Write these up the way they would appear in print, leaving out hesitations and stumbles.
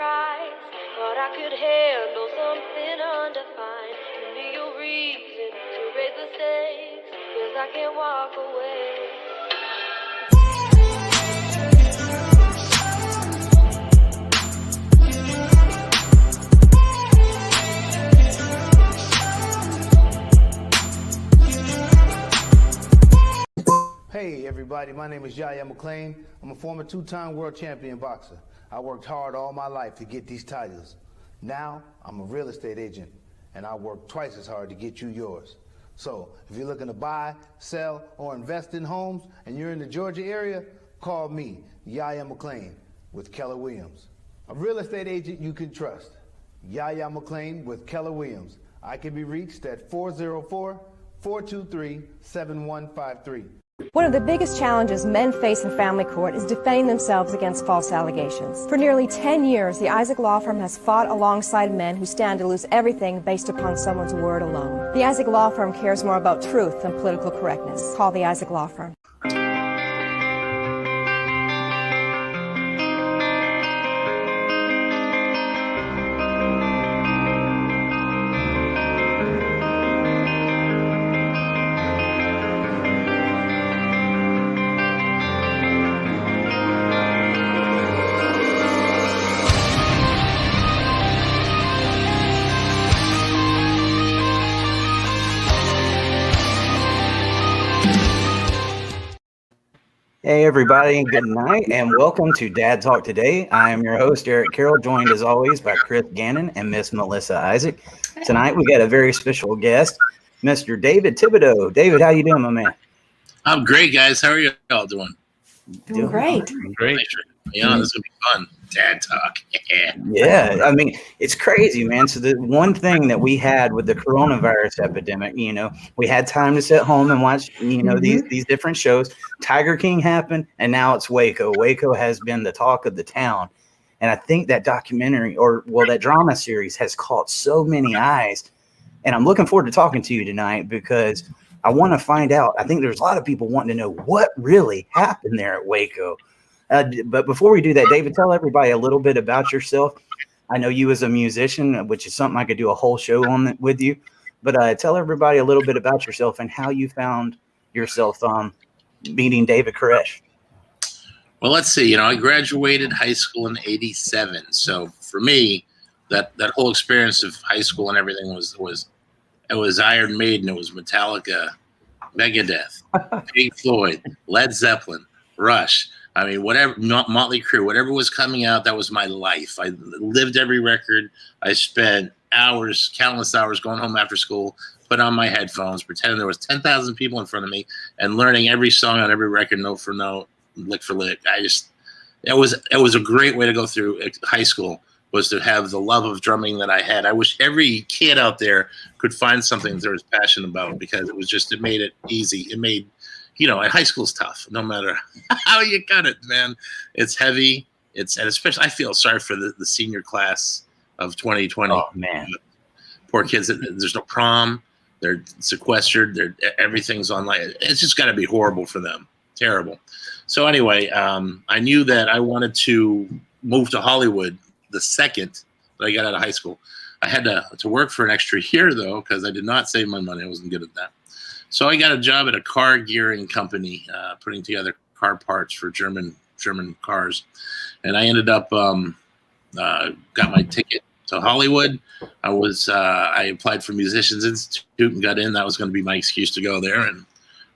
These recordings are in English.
price. Thought I could handle something undefined. Give me a reason to raise the stakes, 'cause I can't walk away. Hey everybody, my name is Yahya McClain. I'm a former two-time world champion boxer. I worked hard all my life to get these titles. Now, I'm a real estate agent, and I work twice as hard to get you yours. So, if you're looking to buy, sell, or invest in homes, and you're in the Georgia area, call me, Yahya McClain, with Keller Williams. A real estate agent you can trust. Yahya McClain with Keller Williams. I can be reached at 404-423-7153. One of the biggest challenges men face in family court is defending themselves against false allegations. For nearly 10 years, the Isaac Law Firm has fought alongside men who stand to lose everything based upon someone's word alone. The Isaac Law Firm cares more about truth than political correctness. Call the Isaac Law Firm. Hey everybody, good night and welcome to Dad Talk Today. I am your host, Eric Carroll, joined as always by Chris Gannon and Miss Melissa Isaac. Tonight we got a very special guest, Mr. David Thibodeau. David, how you doing, my man? I'm great, guys. How are you all doing? Doing great. Great. Yeah, this is going to be fun. Dad Talk. Yeah, I mean, it's crazy, man. So the one thing that we had with the coronavirus epidemic, we had time to sit home and watch, these different shows. Tiger King happened, and now it's Waco. Waco has been the talk of the town. And I think that documentary, that drama series has caught so many eyes. And I'm looking forward to talking to you tonight because I want to find out. I think there's a lot of people wanting to know what really happened there at Waco. But before we do that, David, tell everybody a little bit about yourself. I know you as a musician, which is something I could do a whole show on with you. But tell everybody a little bit about yourself and how you found yourself meeting David Koresh. Well, let's see. I graduated high school in '87. So for me, that whole experience of high school and everything was Iron Maiden, it was Metallica, Megadeth, Pink Floyd, Led Zeppelin, Rush. I mean, whatever, Motley Crue, whatever was coming out, that was my life. I lived every record. I spent countless hours going home after school, put on my headphones, pretending there was 10,000 people in front of me and learning every song on every record, note for note, lick for lick. It was a great way to go through high school, was to have the love of drumming that I had. I wish every kid out there could find something that they're passionate about, because it made it easy. It made, high school's tough, no matter how you cut it, man. It's heavy. And especially, I feel sorry for the senior class of 2020. Oh, man. Poor kids. There's no prom. They're sequestered. Everything's online. It's just got to be horrible for them. Terrible. So anyway, I knew that I wanted to move to Hollywood the second that I got out of high school. I had to work for an extra year, though, because I did not save my money. I wasn't good at that. So I got a job at a car gearing company, putting together car parts for German cars. And I ended up got my ticket to Hollywood. I applied for Musicians Institute and got in. That was going to be my excuse to go there, and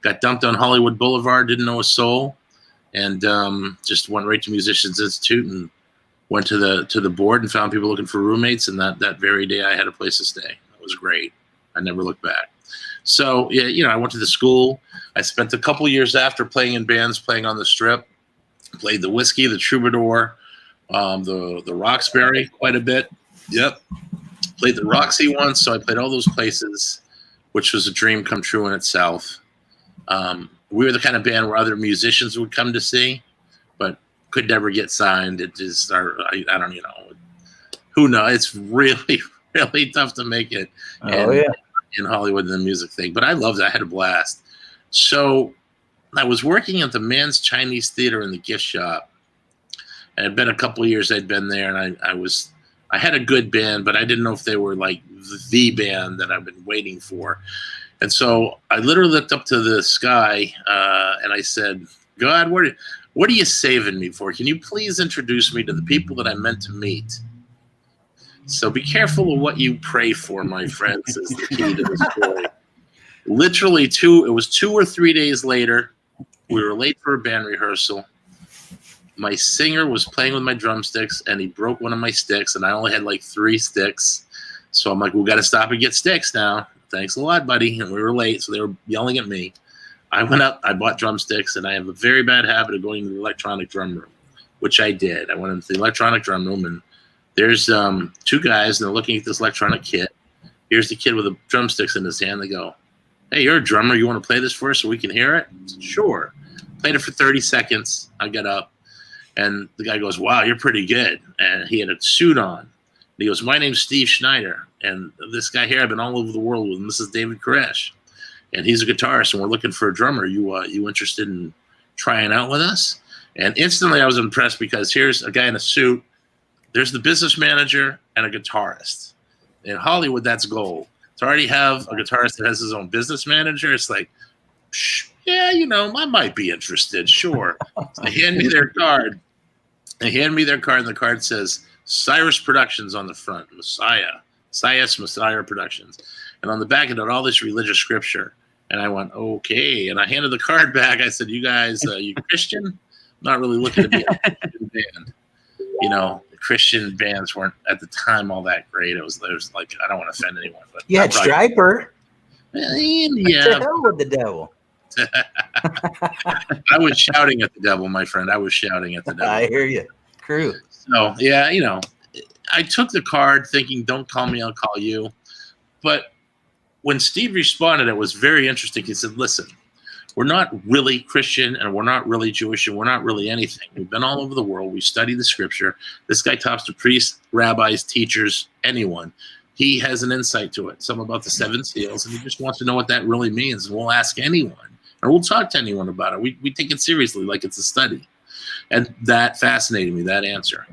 got dumped on Hollywood Boulevard, didn't know a soul, and just went right to Musicians Institute and went to the board and found people looking for roommates. And that very day I had a place to stay. It was great. I never looked back. So, I went to the school. I spent a couple years after playing in bands, playing on the Strip, played the Whiskey, the Troubadour, the Roxbury quite a bit. Yep. Played the Roxy once. So I played all those places, which was a dream come true in itself. We were the kind of band where other musicians would come to see, but could never get signed. It just, I don't, who knows? It's really, really tough to make it. In Hollywood and the music thing, but I loved it. I had a blast. So I was working at the Man's Chinese Theater in the gift shop, It had been a couple of years I'd been there, and I had a good band, but I didn't know if they were like the band that I've been waiting for. And so I literally looked up to the sky, and I said, God, what are you saving me for? Can you please introduce me to the people that I meant to meet? So be careful of what you pray for, my friends, is the key to the story. Literally it was 2 or 3 days later. We were late for a band rehearsal. My singer was playing with my drumsticks, and he broke one of my sticks, and I only had like 3 sticks. So I'm like, we got to stop and get sticks now. Thanks a lot, buddy. And we were late, so they were yelling at me. I went up, I bought drumsticks, and I have a very bad habit of going to the electronic drum room, which I did. I went into the electronic drum room, and there's 2 guys, and they're looking at this electronic kit. Here's the kid with the drumsticks in his hand. They go, hey, you're a drummer. You want to play this for us so we can hear it? I said, sure. Played it for 30 seconds. I got up, and the guy goes, wow, you're pretty good. And he had a suit on. And he goes, my name's Steve Schneider, and this guy here, I've been all over the world with him. This is David Koresh. And he's a guitarist, and we're looking for a drummer. You interested in trying out with us? And instantly I was impressed because here's a guy in a suit. There's the business manager and a guitarist. In Hollywood, that's gold. To already have a guitarist that has his own business manager, it's like, yeah, I might be interested. Sure. So they hand me their card. And the card says Cyrus Productions on the front. Messiah Productions. And on the back it had all this religious scripture. And I went, okay. And I handed the card back. I said, you guys, you Christian? I'm not really looking to be a Christian band. The Christian bands weren't at the time all that great. It was like, I don't want to offend anyone. But you had Striper. Yeah. What the hell with the devil? I was shouting at the devil, my friend. I was shouting at the devil. I hear you. True. So, yeah, I took the card thinking, don't call me, I'll call you. But when Steve responded, it was very interesting. He said, listen, we're not really Christian, and we're not really Jewish, and we're not really anything. We've been all over the world. We study the scripture. This guy talks to priests, rabbis, teachers, anyone. He has an insight to it, some about the 7 seals, and he just wants to know what that really means. And we'll ask anyone, or we'll talk to anyone about it. We take it seriously, like it's a study. And that fascinated me, that answer.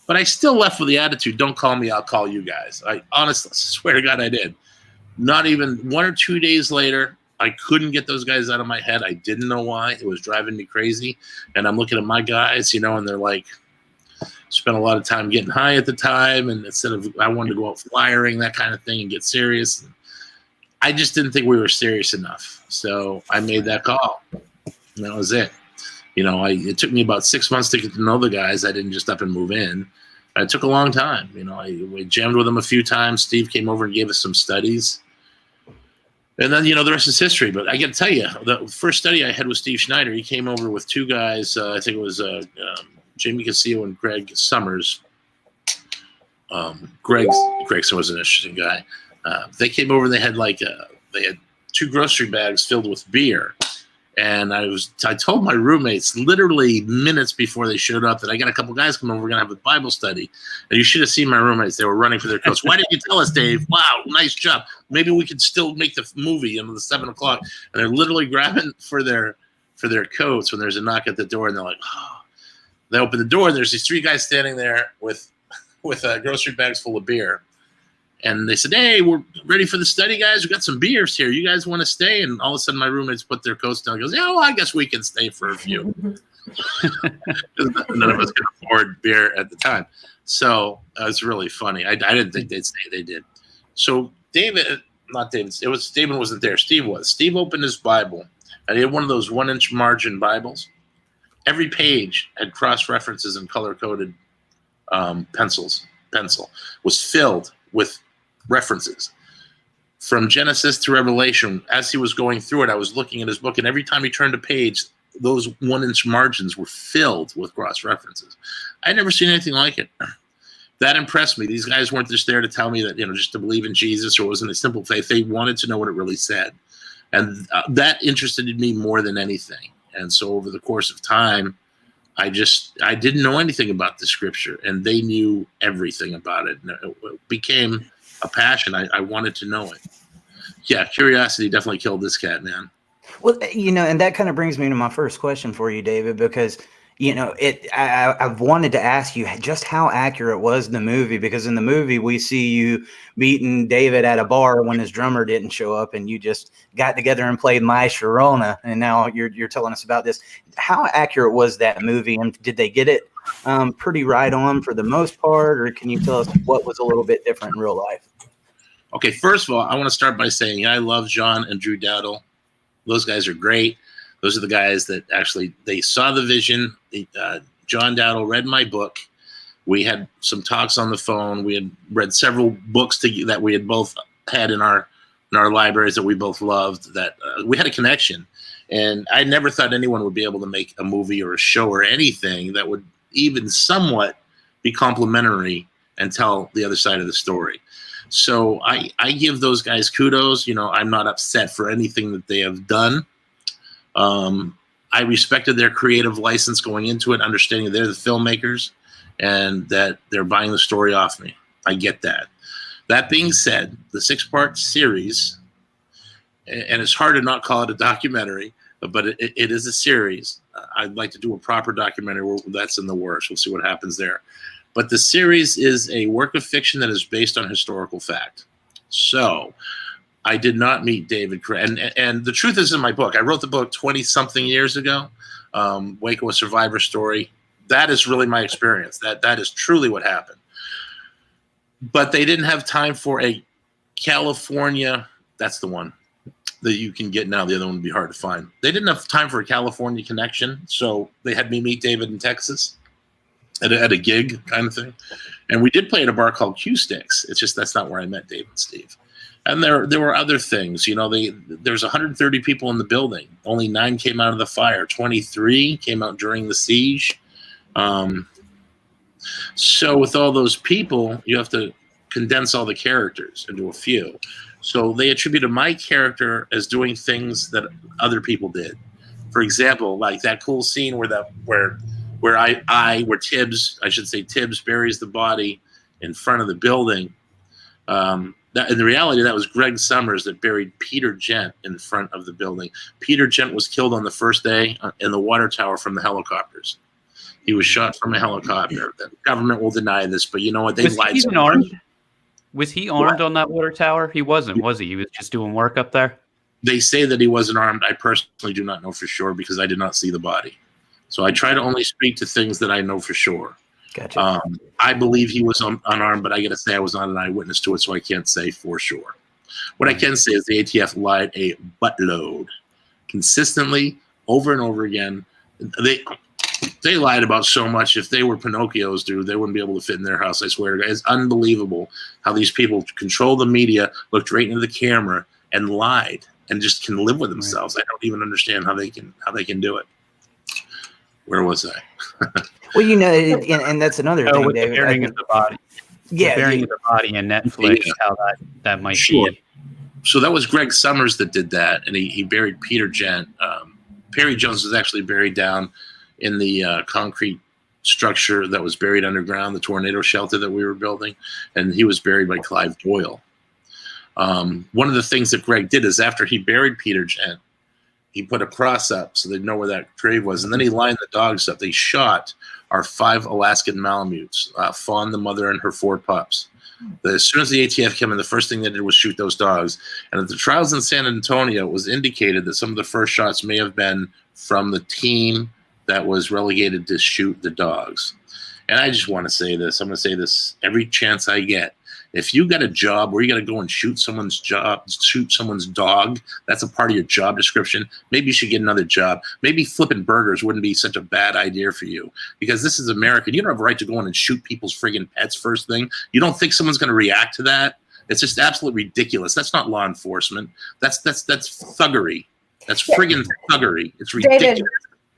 But I still left with the attitude, don't call me, I'll call you guys. I honestly swear to God I did. Not even 1 or 2 days later, I couldn't get those guys out of my head. I didn't know why. It was driving me crazy. And I'm looking at my guys, and they're like, spent a lot of time getting high at the time. And instead of, I wanted to go out flyering, that kind of thing, and get serious. And I just didn't think we were serious enough. So I made that call. And that was it. It took me about 6 months to get to know the guys. I didn't just up and move in. It took a long time. We jammed with them a few times. Steve came over and gave us some studies. And then, the rest is history. But I got to tell you, the first study I had with Steve Schneider, he came over with 2 guys. I think it was Jamie Casillo and Greg Summers. Greg Summers was an interesting guy. They came over and they had they had 2 grocery bags filled with beer. And I told my roommates literally minutes before they showed up that I got a couple guys coming over. We're going to have a Bible study. And you should have seen my roommates. They were running for their coats. Why didn't you tell us, Dave? Wow, nice job. Maybe we could still make the movie the 7 o'clock. And they're literally grabbing for their coats when there's a knock at the door. And they're like, oh. They open the door, and there's these 3 guys standing there with grocery bags full of beer. And they said, hey, we're ready for the study, guys. We got some beers here. You guys want to stay? And all of a sudden, my roommates put their coats down and goes, yeah, well, I guess we can stay for a few. None of us could afford beer at the time. So it was really funny. I didn't think they'd stay. They did. So David wasn't there. Steve was. Steve opened his Bible, and he had one of those 1-inch margin Bibles. Every page had cross-references and color-coded pencil was filled with references from Genesis to Revelation. As he was going through it, I was looking at his book, and every time he turned a page, those 1-inch margins were filled with cross references. I'd never seen anything like it. That impressed me. These guys weren't just there to tell me that, just to believe in Jesus, or it wasn't a simple faith. They wanted to know what it really said. And that interested me more than anything. And so over the course of time, I didn't know anything about the scripture, and they knew everything about it. And it became a passion. I wanted to know it. Yeah, curiosity definitely killed this cat, man. Well, and that kind of brings me to my first question for you, David, because, I've wanted to ask you just how accurate was the movie, because in the movie we see you meeting David at a bar when his drummer didn't show up, and you just got together and played My Sharona, and now you're telling us about this. How accurate was that movie, and did they get it pretty right on for the most part, or can you tell us what was a little bit different in real life? Okay, first of all, I want to start by saying I love John and Drew Dowdle. Those guys are great. Those are the guys that actually, they saw the vision. John Dowdle read my book. We had some talks on the phone. We had read several books that we had both had in our libraries that we both loved, that we had a connection. And I never thought anyone would be able to make a movie or a show or anything that would even somewhat be complimentary and tell the other side of the story. So I give those guys kudos. I'm not upset for anything that they have done. I respected their creative license going into it, understanding they're the filmmakers and that they're buying the story off me. I get that. That being said, the 6-part series, and it's hard to not call it a documentary, but it is a series. I'd like to do a proper documentary. That's in the works. We'll see what happens there. But the series is a work of fiction that is based on historical fact. So I did not meet David Koresh. And the truth is in my book. I wrote the book 20-something years ago, Waco, a Survivor Story. That is really my experience. That is truly what happened. But they didn't have time for a California, that's the one that you can get now. The other one would be hard to find. They didn't have time for a California connection, so they had me meet David in Texas at a gig kind of thing. And we did play at a bar called Q Sticks. It's just that's not where I met David and Steve. And there were other things. There's 130 people in the building. Only 9 came out of the fire. 23 came out during the siege. So with all those people, you have to condense all the characters into a few. So they attributed my character as doing things that other people did. For example, like that cool scene where Thibs, I should say Thibs, buries the body in front of the building. In the reality, that was Greg Summers that buried Peter Gent in front of the building. Peter Gent was killed on the first day in the water tower from the helicopters. He was shot from a helicopter. The government will deny this, but you know what? They lied. Was he armed on that water tower? He wasn't, was he? He was just doing work up there? They say that he wasn't armed. I personally do not know for sure because I did not see the body. So I try to only speak to things that I know for sure. Gotcha. I believe he was unarmed, but I got to say I was not an eyewitness to it, so I can't say for sure. What I can say is the ATF lied a buttload, consistently, over and over again. They lied about so much. If they were Pinocchios, dude, they wouldn't be able to fit in their house. I swear to God, it's unbelievable how these people control the media, looked right into the camera, and lied, and just can live with themselves. Right. I don't even understand how they can do it. Where was I? Well, and that's another thing, with David. The burying of the body. Yeah, the burying of the body in Netflix. Yeah. How that might be. So that was Greg Summers that did that, and he buried Peter Gent. Perry Jones was actually buried down in the concrete structure that was buried underground, the tornado shelter that we were building, and he was buried by Clive Doyle. One of the things that Greg did is after he buried Peter Gent, he put a cross up so they'd know where that grave was, and then he lined the dogs up. They shot our 5 Alaskan Malamutes, Fawn, the mother, and her 4 pups. As soon as the ATF came in, the first thing they did was shoot those dogs. And at the trials in San Antonio, it was indicated that some of the first shots may have been from the team that was relegated to shoot the dogs. And I just want to say this. I'm going to say this every chance I get. If you got a job where you got to go and shoot someone's dog, that's a part of your job description. Maybe you should get another job. Maybe flipping burgers wouldn't be such a bad idea for you, because this is America. You don't have a right to go in and shoot people's friggin' pets first thing. You don't think someone's going to react to that? It's just absolutely ridiculous. That's not law enforcement. That's thuggery. That's friggin' thuggery. It's ridiculous. David,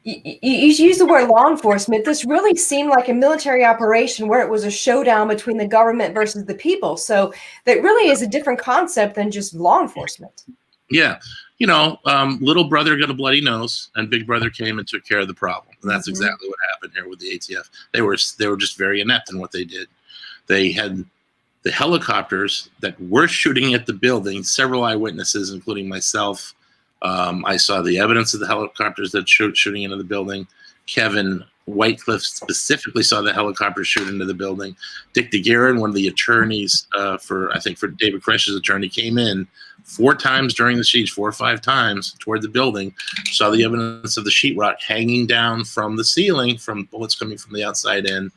you use the word law enforcement. This really seemed like a military operation where it was a showdown between the government versus the people. So that really is a different concept than just law enforcement. Yeah. Little brother got a bloody nose, and big brother came and took care of the problem. And that's exactly what happened here with the ATF. They were just very inept in what they did. They had the helicopters that were shooting at the building, several eyewitnesses, including myself. I saw the evidence of the helicopters that shooting into the building. Kevin Whitecliff specifically saw the helicopter shoot into the building. Dick DeGuerin, one of the attorneys for David Koresh's attorney, came in 4 times during the siege, 4 or 5 times toward the building, saw the evidence of the sheetrock hanging down from the ceiling from bullets coming from the outside in.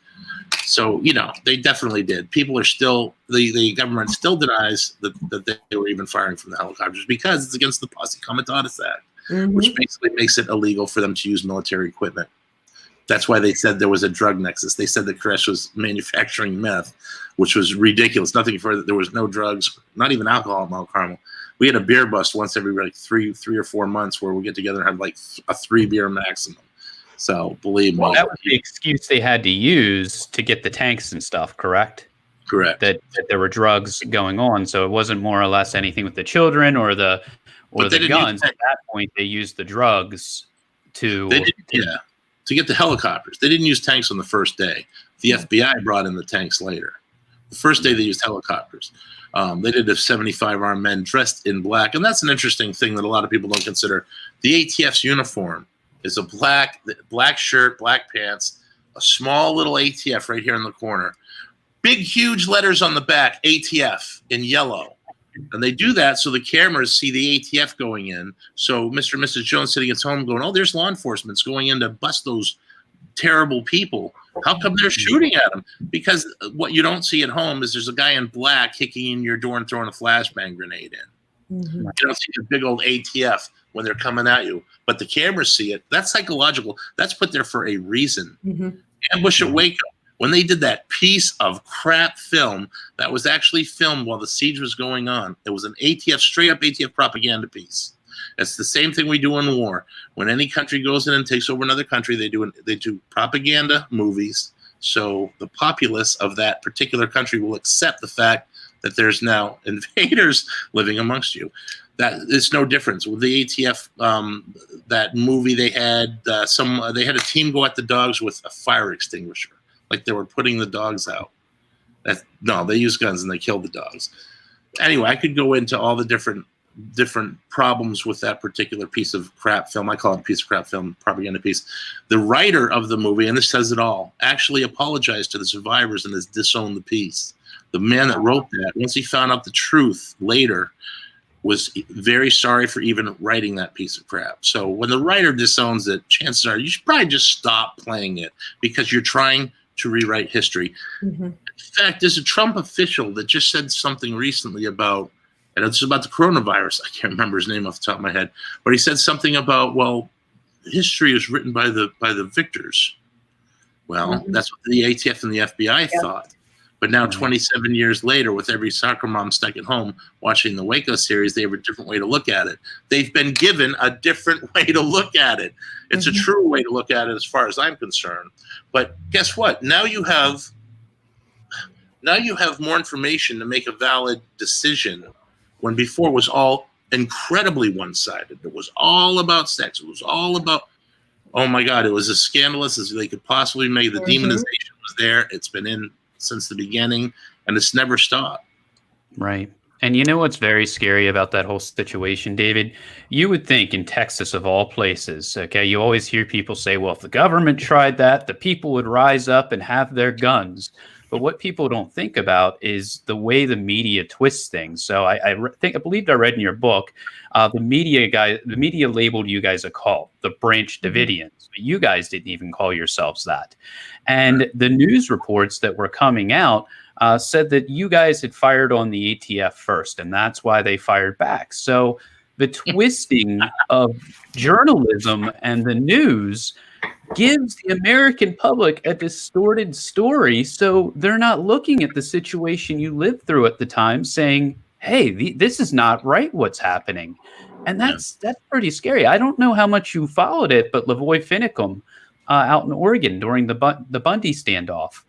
So, they definitely did. People are still, the government still denies that they were even firing from the helicopters because it's against the Posse Comitatus Act, which basically makes it illegal for them to use military equipment. That's why they said there was a drug nexus. They said that Koresh was manufacturing meth, which was ridiculous. Nothing further. There was no drugs, not even alcohol at Mount Carmel. We had a beer bust once every like three or 4 months where we get together and have like a 3 beer maximum. So believe me. Well, that was the excuse they had to use to get the tanks and stuff, correct? Correct. That there were drugs going on. So it wasn't more or less anything with the children or the guns. At that point, they used the drugs to get the helicopters. They didn't use tanks on the first day. The FBI brought in the tanks later. The first day they used helicopters. They did have 75 armed men dressed in black. And that's an interesting thing that a lot of people don't consider. The ATF's uniform is a black shirt, black pants, a small little ATF right here in the corner. Big, huge letters on the back, ATF in yellow. And they do that so the cameras see the ATF going in. So Mr. and Mrs. Jones sitting at home going, oh, there's law enforcement going in to bust those terrible people. How come they're shooting at them? Because what you don't see at home is there's a guy in black kicking in your door and throwing a flashbang grenade in. You don't see the big old ATF when they're coming at you. But the cameras see it. That's psychological. That's put there for a reason. Ambush at Waco. When they did that piece of crap film that was actually filmed while the siege was going on, it was an ATF, straight up ATF propaganda piece. It's the same thing we do in war. When any country goes in and takes over another country, they do propaganda movies. So the populace of that particular country will accept the fact that there's now invaders living amongst you. That it's no difference with the ATF. That movie they had they had a team go at the dogs with a fire extinguisher. Like they were putting the dogs out. No, they used guns and they killed the dogs. Anyway, I could go into all the different problems with that particular piece of crap film. I call it a piece of crap film, propaganda piece. The writer of the movie, and this says it all, actually apologized to the survivors and has disowned the piece. The man that wrote that, once he found out the truth later, was very sorry for even writing that piece of crap. So when the writer disowns it, chances are you should probably just stop playing it because you're trying to rewrite history. In fact, there's a Trump official that just said something recently about, and it's about the coronavirus. I can't remember his name off the top of my head, but he said something about, well, history is written by the victors. Well, that's what the ATF and the FBI thought. But now 27 years later, with every soccer mom stuck at home watching the Waco series, they have a different way to look at it. They've been given a different way to look at it. It's a true way to look at it as far as I'm concerned. But guess what? Now you have more information to make a valid decision when before it was all incredibly one-sided. It was all about sex. It was all about, oh my God, it was as scandalous as they could possibly make. The demonization was there. It's been in since the beginning, and it's never stopped. Right. And you know what's very scary about that whole situation, David? You would think in Texas, of all places, okay, you always hear people say, well, if the government tried that, the people would rise up and have their guns. But what people don't think about is the way the media twists things. So I believe I read in your book, the media labeled you guys a cult, the Branch Davidians. But you guys didn't even call yourselves that. And the news reports that were coming out said that you guys had fired on the ATF first, and that's why they fired back. So the twisting of journalism and the news gives the American public a distorted story, so they're not looking at the situation you lived through at the time saying, hey, this is not right what's happening. And that's pretty scary. I don't know how much you followed it, but Lavoy Finicum out in Oregon during the Bundy standoff,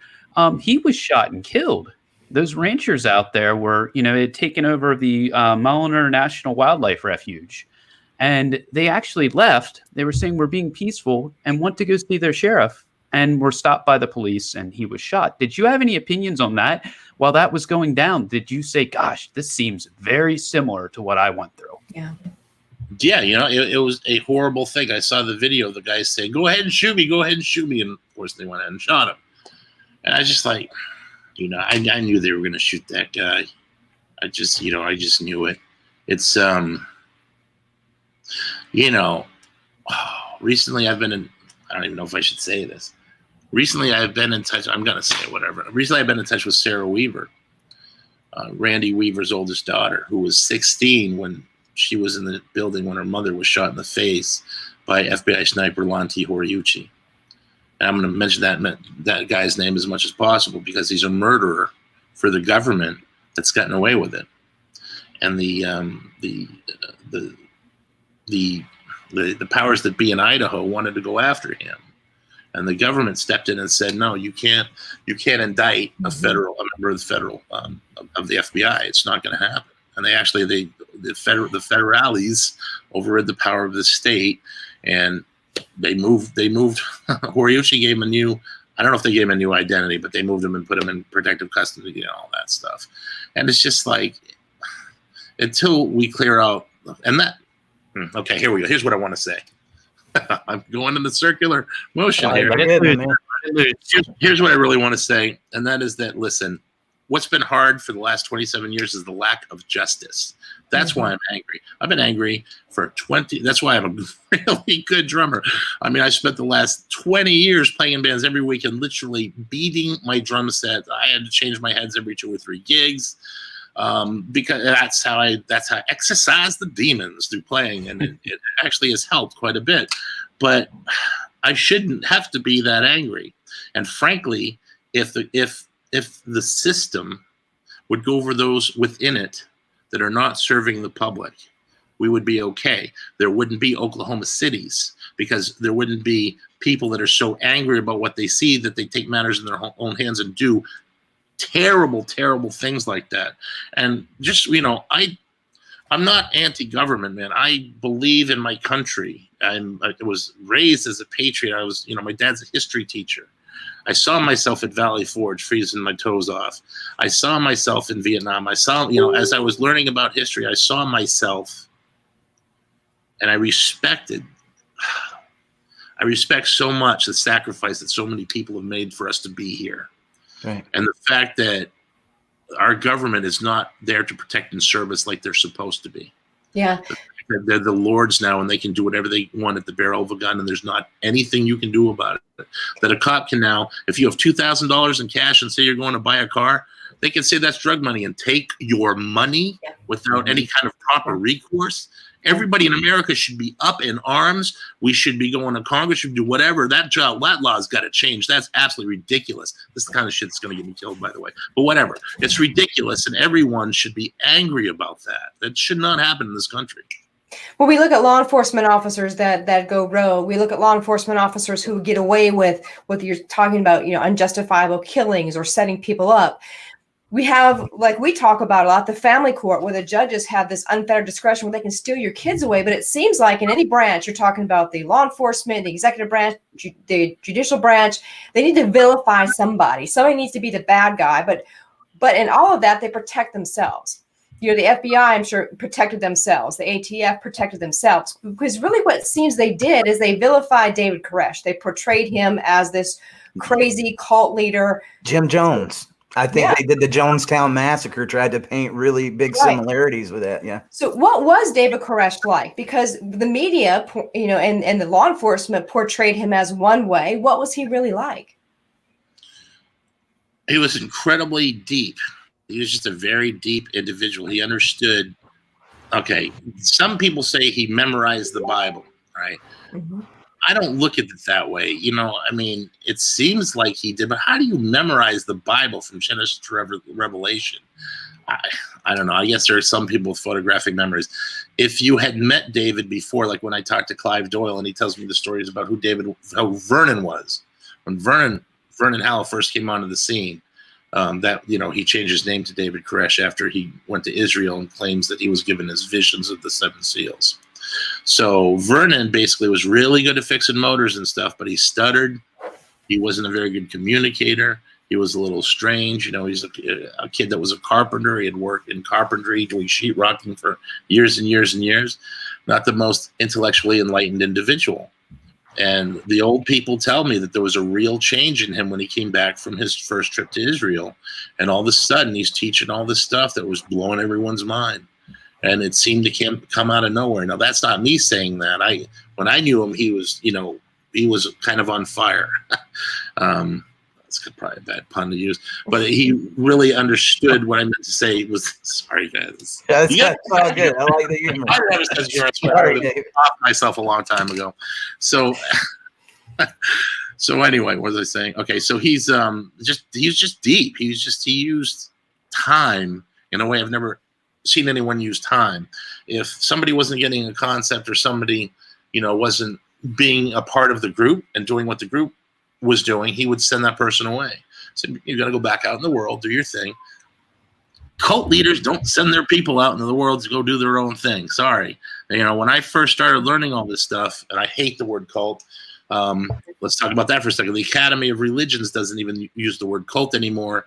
he was shot and killed. Those ranchers out there were, had taken over the Mulliner National Wildlife Refuge. And they actually left. They were saying we're being peaceful and want to go see their sheriff, and were stopped by the police, and he was shot. Did you have any opinions on that while that was going down? Did you say, gosh, this seems very similar to what I went through? Yeah. yeah, it was a horrible thing. I saw the video of the guy saying, "Go ahead and shoot me, go ahead and shoot me," and of course they went ahead and shot him. And I was just like, I knew they were going to shoot that guy. I just knew it. It's recently I've been in. I don't even know if I should say this. Recently I've been in touch. I'm going to say it, whatever. Recently I've been in touch with Sarah Weaver, Randy Weaver's oldest daughter, who was 16 when she was in the building when her mother was shot in the face by FBI sniper Lanti Horiuchi. And I'm going to mention that guy's name as much as possible because he's a murderer for the government that's gotten away with it. And the powers that be in Idaho wanted to go after him, and the government stepped in and said, "No, you can't indict a member of the federal of the FBI. It's not going to happen." And the federales overrid the power of the state, and they moved. Horiuchi gave him a new. I don't know if they gave him a new identity, but they moved him and put him in protective custody and all that stuff. And it's just like, until we clear out, and that. Okay, here we go. Here's what I want to say. I'm going in the circular motion here. Here's what I really want to say, and that is that, listen, what's been hard for the last 27 years is the lack of justice. That's why I'm angry. I've been angry for 20. That's why I'm a really good drummer. I mean, I spent the last 20 years playing in bands every week and literally beating my drum set. I had to change my heads every 2 or 3 gigs. Because that's how I exercise the demons through playing, and it actually has helped quite a bit. But I shouldn't have to be that angry. And frankly, if the system would go over those within it that are not serving the public, we would be okay. There wouldn't be Oklahoma cities because there wouldn't be people that are so angry about what they see that they take matters in their own hands and do terrible things like that. And just, I'm not anti-government, man. I believe in my country. I was raised as a patriot. I was, my dad's a history teacher. I saw myself at Valley Forge freezing my toes off. I saw myself in Vietnam. I saw, as I was learning about history, I saw myself, and I respect so much the sacrifice that so many people have made for us to be here. Right. And the fact that our government is not there to protect and service like they're supposed to be. Yeah. They're the lords now, and they can do whatever they want at the barrel of a gun, and there's not anything you can do about it. That a cop can now, if you have $2,000 in cash and say you're going to buy a car, they can say that's drug money and take your money without any kind of proper recourse. Everybody in America should be up in arms. We should be going to Congress, should do whatever. That law's got to change. That's absolutely ridiculous. This is the kind of shit that's going to get me killed, by the way. But whatever. It's ridiculous, and everyone should be angry about that. That should not happen in this country. Well, we look at law enforcement officers that go rogue. We look at law enforcement officers who get away with what you're talking about, unjustifiable killings or setting people up. We have, like we talk about a lot, the family court, where the judges have this unfettered discretion where they can steal your kids away. But it seems like in any branch, you're talking about the law enforcement, the executive branch, the judicial branch, they need to vilify somebody. Somebody needs to be the bad guy. But in all of that, they protect themselves. The FBI, I'm sure, protected themselves. The ATF protected themselves. Because really what it seems they did is they vilified David Koresh. They portrayed him as this crazy cult leader. Jim Jones. I think they did the Jonestown Massacre, tried to paint really big similarities with that. Yeah. So what was David Koresh like? Because the media, and the law enforcement portrayed him as one way. What was he really like? He was incredibly deep. He was just a very deep individual. He understood. Okay. Some people say he memorized the Bible, right? Mm-hmm. I don't look at it that way. It seems like he did, but how do you memorize the Bible from Genesis to Revelation? I don't know. I guess there are some people with photographic memories. If you had met David before, like when I talked to Clive Doyle and he tells me the stories about how Vernon was. When Vernon Howell first came onto the scene, he changed his name to David Koresh after he went to Israel and claims that he was given his visions of the 7 seals. So Vernon basically was really good at fixing motors and stuff, but he stuttered. He wasn't a very good communicator. He was a little strange. He's a kid that was a carpenter. He had worked in carpentry doing sheetrocking for years and years and years. not the most intellectually enlightened individual. And the old people tell me that there was a real change in him when he came back from his first trip to Israel. And all of a sudden, he's teaching all this stuff that was blowing everyone's mind. And it seemed to come out of nowhere. Now, that's not me saying that. When I knew him, he was kind of on fire. That's probably a bad pun to use, but he really understood what I meant to say. Sorry, guys. That's all good. I like the humor. I never said you're sorry. I stopped myself a long time ago. So anyway, what was I saying? Okay, so he's just deep. He used time in a way I've never seen anyone use time. If somebody wasn't getting a concept, or somebody, wasn't being a part of the group and doing what the group was doing, he would send that person away. So you got to go back out in the world, do your thing. Cult leaders don't send their people out into the world to go do their own thing. Sorry. When I first started learning all this stuff, and I hate the word cult. Let's talk about that for a second. The Academy of Religions doesn't even use the word cult anymore.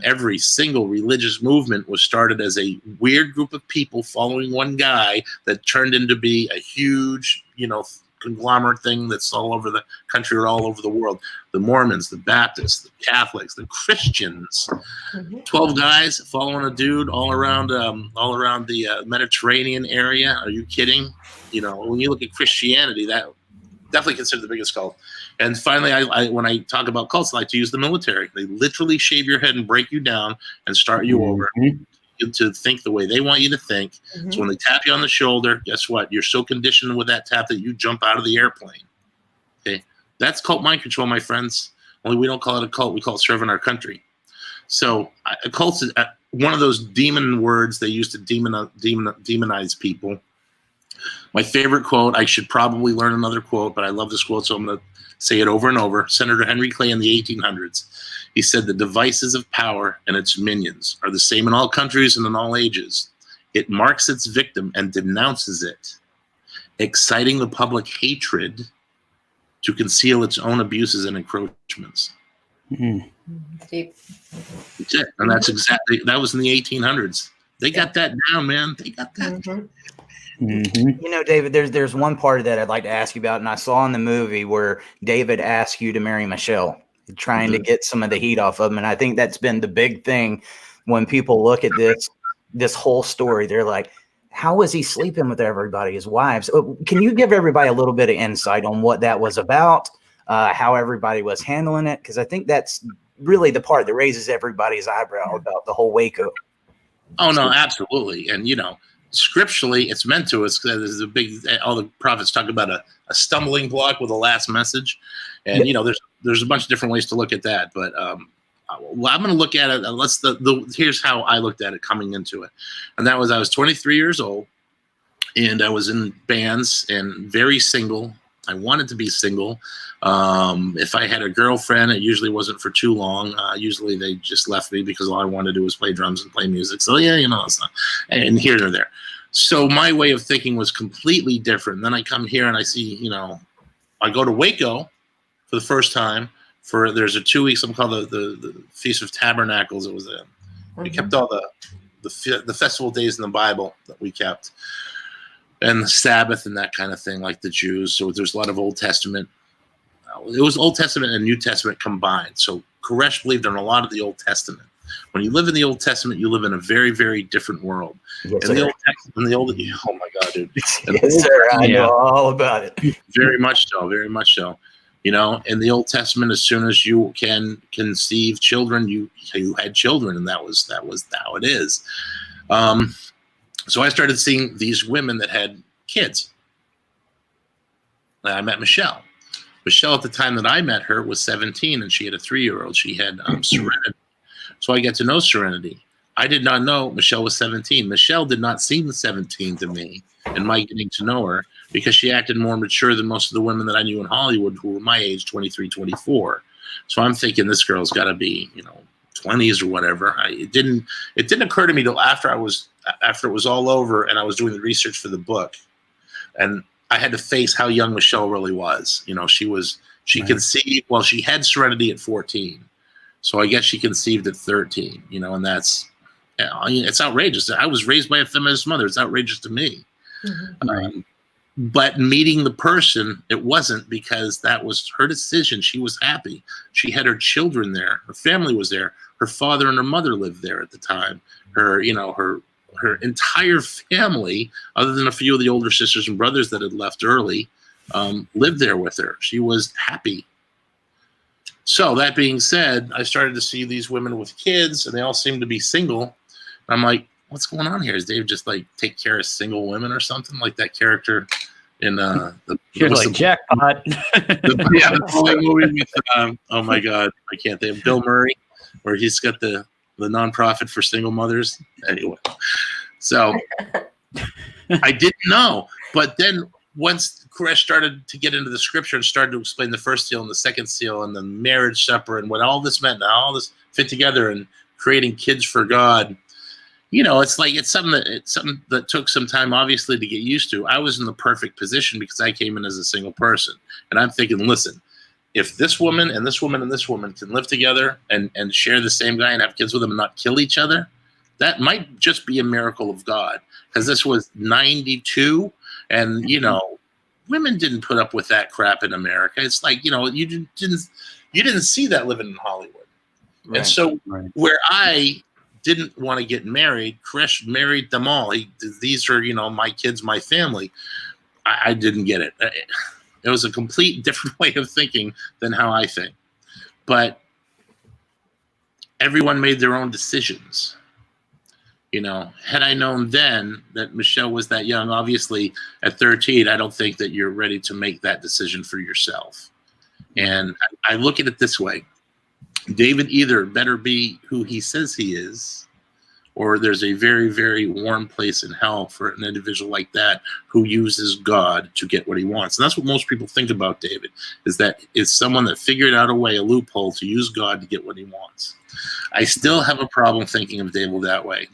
Every single religious movement was started as a weird group of people following one guy that turned into be a huge, conglomerate thing that's all over the country or all over the world. The Mormons, the Baptists, the Catholics, the Christians. 12 guys following a dude all around the Mediterranean area. Are you kidding? When you look at Christianity, that definitely considered the biggest cult. And finally, I when I talk about cults, I like to use the military. They literally shave your head and break you down and start you over to think the way they want you to think. So when they tap you on the shoulder, guess what? You're so conditioned with that tap that you jump out of the airplane. Okay, that's cult mind control, my friends. Only we don't call it a cult. We call it serving our country. So a cult is one of those demon words they use to demonize people. My favorite quote, I should probably learn another quote, but I love this quote, so I'm going to say it over and over. Senator Henry Clay in the 1800s. He said, "The devices of power and its minions are the same in all countries and in all ages. It marks its victim and denounces it, exciting the public hatred to conceal its own abuses and encroachments." Deep. That's it. And that was in the 1800s. They got that down, man. They got that. David, there's one part that I'd like to ask you about, and I saw in the movie where David asked you to marry Michelle, trying to get some of the heat off of him. And I think that's been the big thing when people look at this whole story. They're like, how was he sleeping with everybody, his wives? Can you give everybody a little bit of insight on what that was about, how everybody was handling it? Because I think that's really the part that raises everybody's eyebrow about the whole Waco. Oh, no, absolutely. And, scripturally, it's meant to. There's all the prophets talk about a stumbling block with a last message. And, there's a bunch of different ways to look at that. But I'm going to look at it. Here's how I looked at it coming into it. And that was, I was 23 years old, and I was in bands and very single. I wanted to be single. If I had a girlfriend, it usually wasn't for too long. Usually they just left me because all I wanted to do was play drums and play music. So yeah, it's not, and here or there. So my way of thinking was completely different. And then I come here and I see, I go to Waco for the first time. There's a 2 weeks, I'm called the Feast of Tabernacles. It was we kept all the festival days in the Bible that we kept, and the Sabbath and that kind of thing, like the Jews. So there's a lot of Old Testament. It was Old Testament and New Testament combined. So Koresh believed in a lot of the Old Testament. When you live in the Old Testament, you live in a very, very different world. Yes, in the Old Testament, oh my God, dude! Yes, sir. I know all about it. Very much so. Very much so. In the Old Testament, as soon as you can conceive children, you had children, and that was how it is. So I started seeing these women that had kids. I met Michelle. Michelle, at the time that I met her, was 17, and she had a 3-year-old. She had Serenity. So I get to know Serenity. I did not know Michelle was 17. Michelle did not seem 17 to me in my getting to know her, because she acted more mature than most of the women that I knew in Hollywood who were my age, 23, 24. So I'm thinking this girl's got to be, 20s or whatever. It didn't occur to me till after it was all over and I was doing the research for the book, and I had to face how young Michelle really was. She conceived, well, she had Serenity at 14. So I guess she conceived at 13, and that's, it's outrageous. I was raised by a feminist mother. It's outrageous to me. But meeting the person, it wasn't, because that was her decision. She was happy. She had her children there. Her family was there. Her father and her mother lived there at the time. Her entire family, other than a few of the older sisters and brothers that had left early, lived there with her. She was happy. So that being said, I started to see these women with kids, and they all seemed to be single. And I'm like, what's going on here? Is Dave just like take care of single women or something, like that character in You're like Jackpot. the movie with oh my god, I can't think of Bill Murray, where he's got the nonprofit for single mothers. Anyway, so I didn't know, but then once Koresh started to get into the scripture and started to explain the first seal and the second seal and the marriage supper and what all this meant and how all this fit together and creating kids for God, it's like it's something that took some time, obviously, to get used to. I was in the perfect position because I came in as a single person, and I'm thinking, listen, if this woman and this woman and this woman can live together and share the same guy and have kids with them and not kill each other, that might just be a miracle of God. Because this was 92, and women didn't put up with that crap in America. It's like you didn't see that living in Hollywood, right. And so where I didn't want to get married, Koresh married them all. These are my kids, my family. I didn't get it. It was a complete different way of thinking than how I think. But everyone made their own decisions. Had I known then that Michelle was that young, obviously at 13, I don't think that you're ready to make that decision for yourself. And I look at it this way. David either better be who he says he is, or there's a very, very warm place in hell for an individual like that who uses God to get what he wants. And that's what most people think about David, is that it's someone that figured out a loophole to use God to get what he wants. I still have a problem thinking of David that way.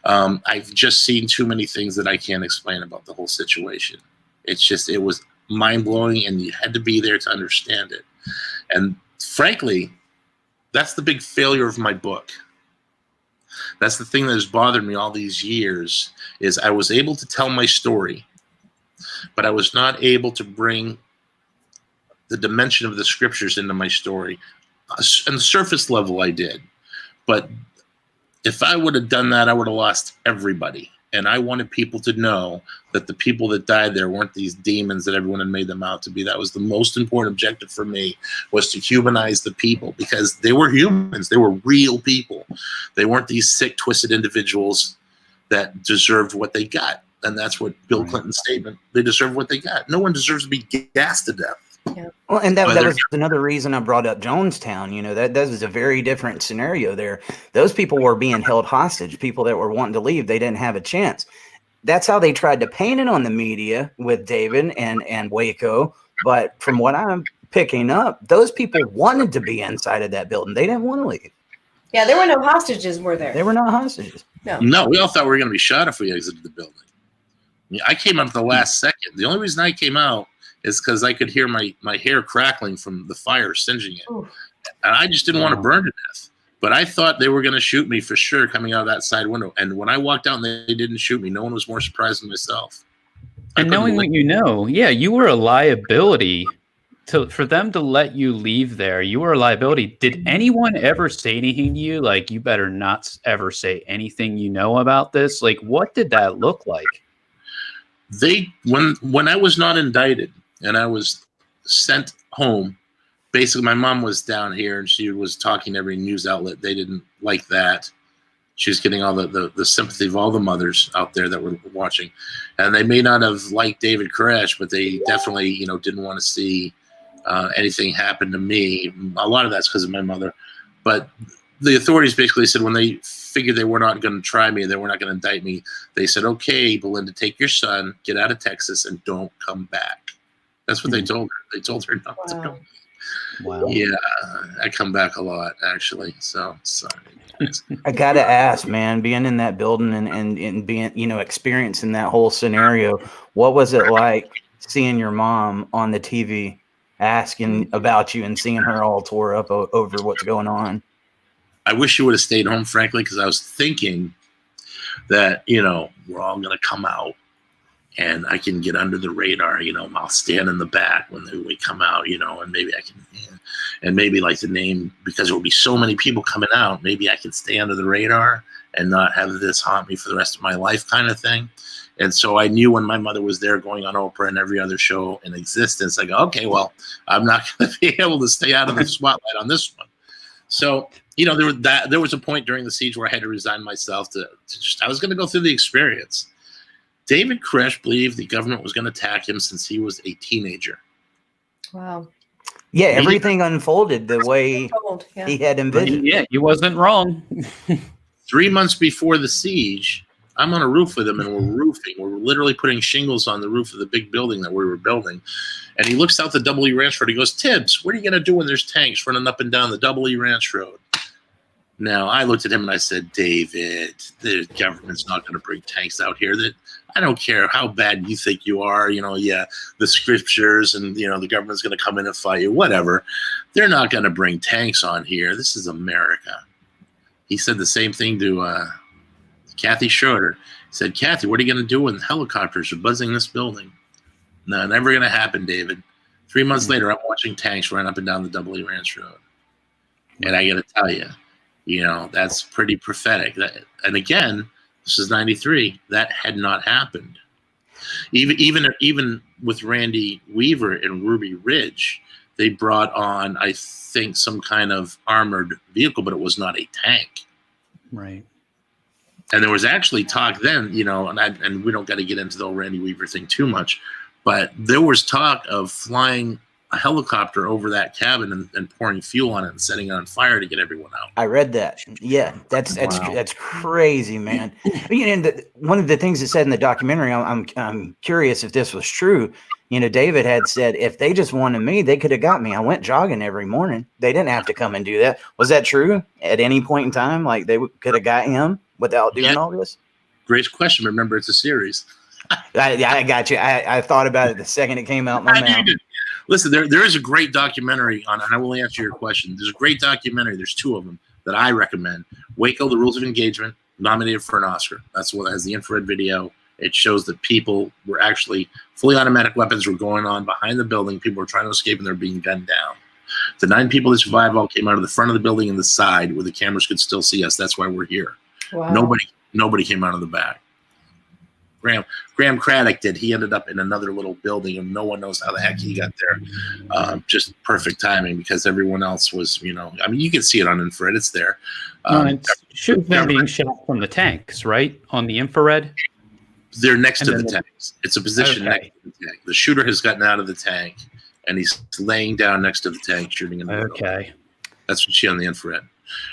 I've just seen too many things that I can't explain about the whole situation. It was mind-blowing, and you had to be there to understand it. And frankly, that's the big failure of my book. That's the thing that has bothered me all these years, is I was able to tell my story, but I was not able to bring the dimension of the scriptures into my story. On the surface level, I did. But if I would have done that, I would have lost everybody. And I wanted people to know that the people that died there weren't these demons that everyone had made them out to be. That was the most important objective for me, was to humanize the people, because they were humans. They were real people. They weren't these sick, twisted individuals that deserved what they got. And that's what Bill Clinton's statement, they deserve what they got. No one deserves to be gassed to death. Yeah. Well, and that was another reason I brought up Jonestown. That was a very different scenario there. Those people were being held hostage. People that were wanting to leave, they didn't have a chance. That's how they tried to paint it on the media with David and Waco. But from what I'm picking up, those people wanted to be inside of that building. They didn't want to leave. Yeah, there were no hostages, were there? They were not hostages. No, we all thought we were going to be shot if we exited the building. I came out at the last second. The only reason I came out is because I could hear my hair crackling from the fire singeing it. Ooh. And I just didn't want to burn to death. But I thought they were going to shoot me for sure coming out of that side window. And when I walked out and they didn't shoot me, no one was more surprised than myself. And knowing what you were a liability for them to let you leave there. You were a liability. Did anyone ever say anything to you? Like, you better not ever say anything about this? Like, what did that look like? When I was not indicted, and I was sent home, basically my mom was down here and she was talking to every news outlet. They didn't like that. She was getting all the sympathy of all the mothers out there that were watching. And they may not have liked David Koresh, but they definitely, didn't want to see anything happen to me. A lot of that's because of my mother. But the authorities basically said when they figured they were not going to try me, they were not going to indict me, they said, okay, Belinda, take your son, get out of Texas, and don't come back. That's what they told her. They told her not to come. Wow. Yeah, I come back a lot, actually. So sorry. I gotta ask, man, being in that building and being, experiencing that whole scenario, what was it like seeing your mom on the TV asking about you and seeing her all tore up over what's going on? I wish you would have stayed home, frankly, because I was thinking that, we're all going to come out and I can get under the radar. I'll stand in the back when we come out, and maybe I can, and maybe like the name, because there will be so many people coming out, maybe I can stay under the radar and not have this haunt me for the rest of my life kind of thing. And so I knew when my mother was there going on Oprah and every other show in existence, I go, okay, well, I'm not going to be able to stay out of the spotlight on this one. So, there was a point during the siege where I had to resign myself to I was going to go through the experience. David Koresh believed the government was going to attack him since he was a teenager. Wow. Yeah, everything unfolded the way he had envisioned. Yeah, he wasn't wrong. 3 months before the siege, I'm on a roof with him, and we're roofing. We're literally putting shingles on the roof of the big building that we were building. And he looks out the Double E Ranch Road. He goes, Thibs, what are you going to do when there's tanks running up and down the Double E Ranch Road? Now, I looked at him and I said, David, the government's not going to bring tanks out here. I don't care how bad you think you are. The scriptures and, the government's going to come in and fight you, whatever. They're not going to bring tanks on here. This is America. He said the same thing to Kathy Schroeder. He said, Kathy, what are you going to do when helicopters are buzzing this building? No, never going to happen, David. 3 months later, I'm watching tanks run up and down the Double E Ranch Road. And I got to tell you, that's pretty prophetic. And again, this is 93. That had not happened. Even with Randy Weaver and Ruby Ridge, they brought on, I think, some kind of armored vehicle, but it was not a tank. Right. And there was actually talk then, and we don't got to get into the old Randy Weaver thing too much, but there was talk of flying a helicopter over that cabin and pouring fuel on it and setting it on fire to get everyone out. I read that. Yeah, that's crazy, man. And one of the things it said in the documentary, I'm curious if this was true. David had said, if they just wanted me, they could have got me. I went jogging every morning. They didn't have to come and do that. Was that true at any point in time? Like they could have got him without doing all this? Great question. Remember, it's a series. I got you. I thought about it the second it came out my mouth. Listen, there is a great documentary on it. I will answer your question. There's a great documentary. There's two of them that I recommend. Waco, The Rules of Engagement, nominated for an Oscar. That's what has the infrared video. It shows that people were actually fully automatic weapons were going on behind the building. People were trying to escape and they're being gunned down. The 9 people that survived all came out of the front of the building and the side where the cameras could still see us. That's why we're here. Wow. Nobody came out of the back. Graham Craddock did. He ended up in another little building, and no one knows how the heck he got there. Just perfect timing because everyone else was, you can see it on infrared. It's there. Shoot them being shot from the tanks, right? On the infrared? They're next to the tanks. It's a position next to the tank. The shooter has gotten out of the tank, and he's laying down next to the tank shooting in the building. That's what you see on the infrared.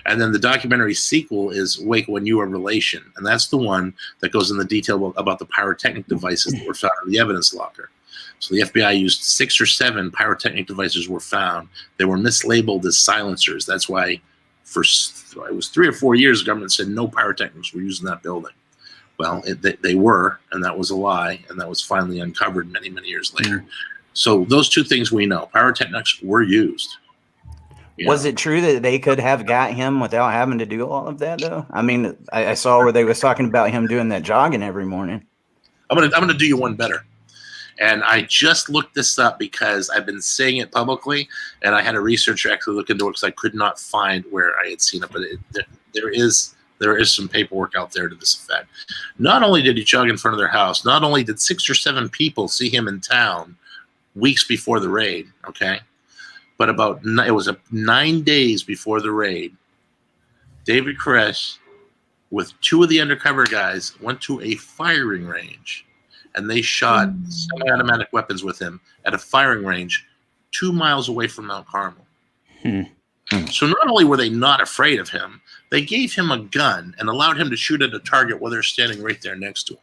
And then the documentary sequel is Waco, A New Relation. And that's the one that goes into detail about the pyrotechnic devices that were found in the evidence locker. So the FBI used 6 or 7 pyrotechnic devices were found. They were mislabeled as silencers. That's why it was 3 or 4 years the government said no pyrotechnics were used in that building. Well, they were, and that was a lie, and that was finally uncovered many, many years later. So those two things we know. Pyrotechnics were used. Was it true that they could have got him without having to do all of that, though? I mean, I saw where they was talking about him doing that jogging every morning. I'm gonna do you one better. And I just looked this up because I've been saying it publicly, and I had a researcher actually look into it because I could not find where I had seen it. But there is some paperwork out there to this effect. Not only did he jog in front of their house, not only did 6 or 7 people see him in town weeks before the raid, okay? But it was 9 days before the raid, David Koresh, with 2 of the undercover guys, went to a firing range, and they shot semi-automatic weapons with him at a firing range 2 miles away from Mount Carmel. So not only were they not afraid of him, they gave him a gun and allowed him to shoot at a target while they're standing right there next to him.